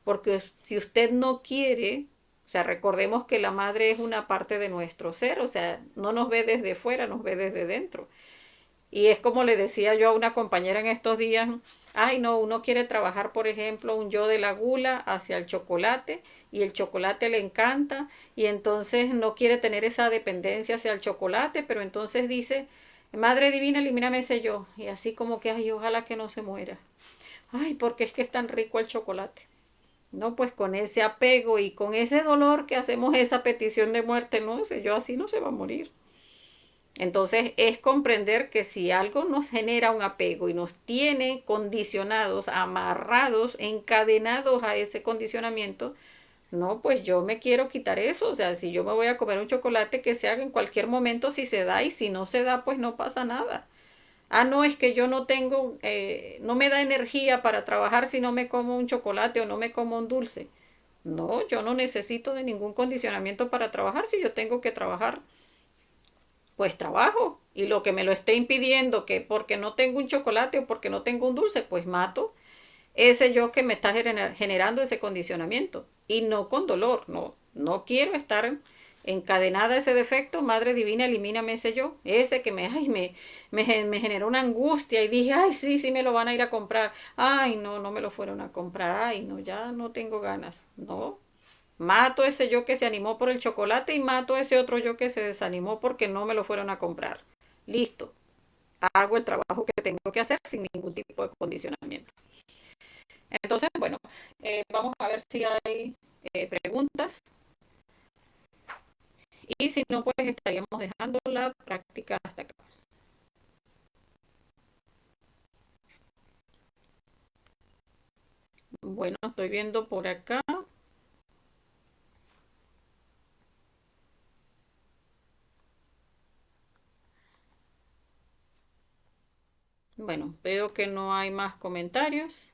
Porque si usted no quiere, o sea, recordemos que la madre es una parte de nuestro ser, o sea, no nos ve desde fuera, nos ve desde dentro. Y es como le decía yo a una compañera en estos días, ay no, uno quiere trabajar, por ejemplo, un yo de la gula hacia el chocolate y el chocolate le encanta y entonces no quiere tener esa dependencia hacia el chocolate, pero entonces dice, Madre Divina, elimíname ese yo. Y así como que, ay, ojalá que no se muera. Ay, porque es que es tan rico el chocolate. No, pues con ese apego y con ese dolor que hacemos esa petición de muerte, no sé, yo así no se va a morir. Entonces es comprender que si algo nos genera un apego y nos tiene condicionados, amarrados, encadenados a ese condicionamiento, no, pues yo me quiero quitar eso. O sea, si yo me voy a comer un chocolate que se haga en cualquier momento si se da y si no se da, pues no pasa nada. Ah, no, es que yo no tengo, no me da energía para trabajar si no me como un chocolate o no me como un dulce. No, yo no necesito de ningún condicionamiento para trabajar. Si yo tengo que trabajar, pues trabajo. Y lo que me lo esté impidiendo, que porque no tengo un chocolate o porque no tengo un dulce, pues mato ese yo que me está generando ese condicionamiento. Y no con dolor, no. No quiero estar encadenada a ese defecto. Madre Divina, elimíname ese yo. Ese que me generó una angustia y dije, ay, sí, sí me lo van a ir a comprar. Ay, no, no me lo fueron a comprar. Ay, no, ya no tengo ganas. No, mato ese yo que se animó por el chocolate y mato ese otro yo que se desanimó porque no me lo fueron a comprar. Listo. Hago el trabajo que tengo que hacer sin ningún tipo de condicionamiento. Entonces, bueno, vamos a ver si hay preguntas y si no, pues estaríamos dejando la práctica hasta acá. Bueno, estoy viendo por acá. Bueno, veo que no hay más comentarios.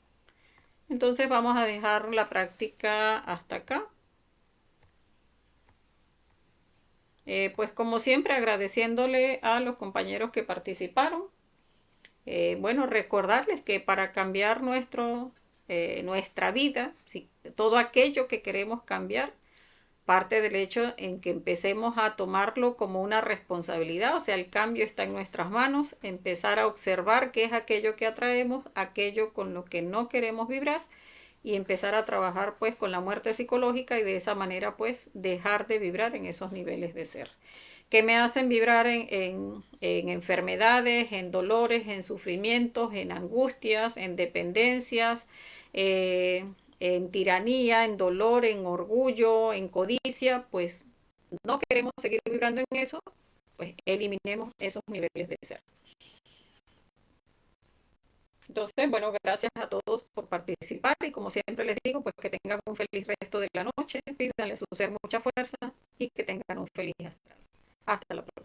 Entonces vamos a dejar la práctica hasta acá. Pues como siempre agradeciéndole a los compañeros que participaron. Bueno, recordarles que para cambiar nuestra vida, si, todo aquello que queremos cambiar, parte del hecho en que empecemos a tomarlo como una responsabilidad, o sea, el cambio está en nuestras manos, empezar a observar qué es aquello que atraemos, aquello con lo que no queremos vibrar y empezar a trabajar pues con la muerte psicológica y de esa manera pues dejar de vibrar en esos niveles de ser. que me hacen vibrar en enfermedades, en dolores, en sufrimientos, en angustias, en dependencias, en tiranía, en dolor, en orgullo, en codicia, pues no queremos seguir vibrando en eso, pues eliminemos esos niveles de ser. Entonces, bueno, gracias a todos por participar y como siempre les digo, pues que tengan un feliz resto de la noche, pídanle a su ser mucha fuerza y que tengan un feliz astral. Hasta la próxima.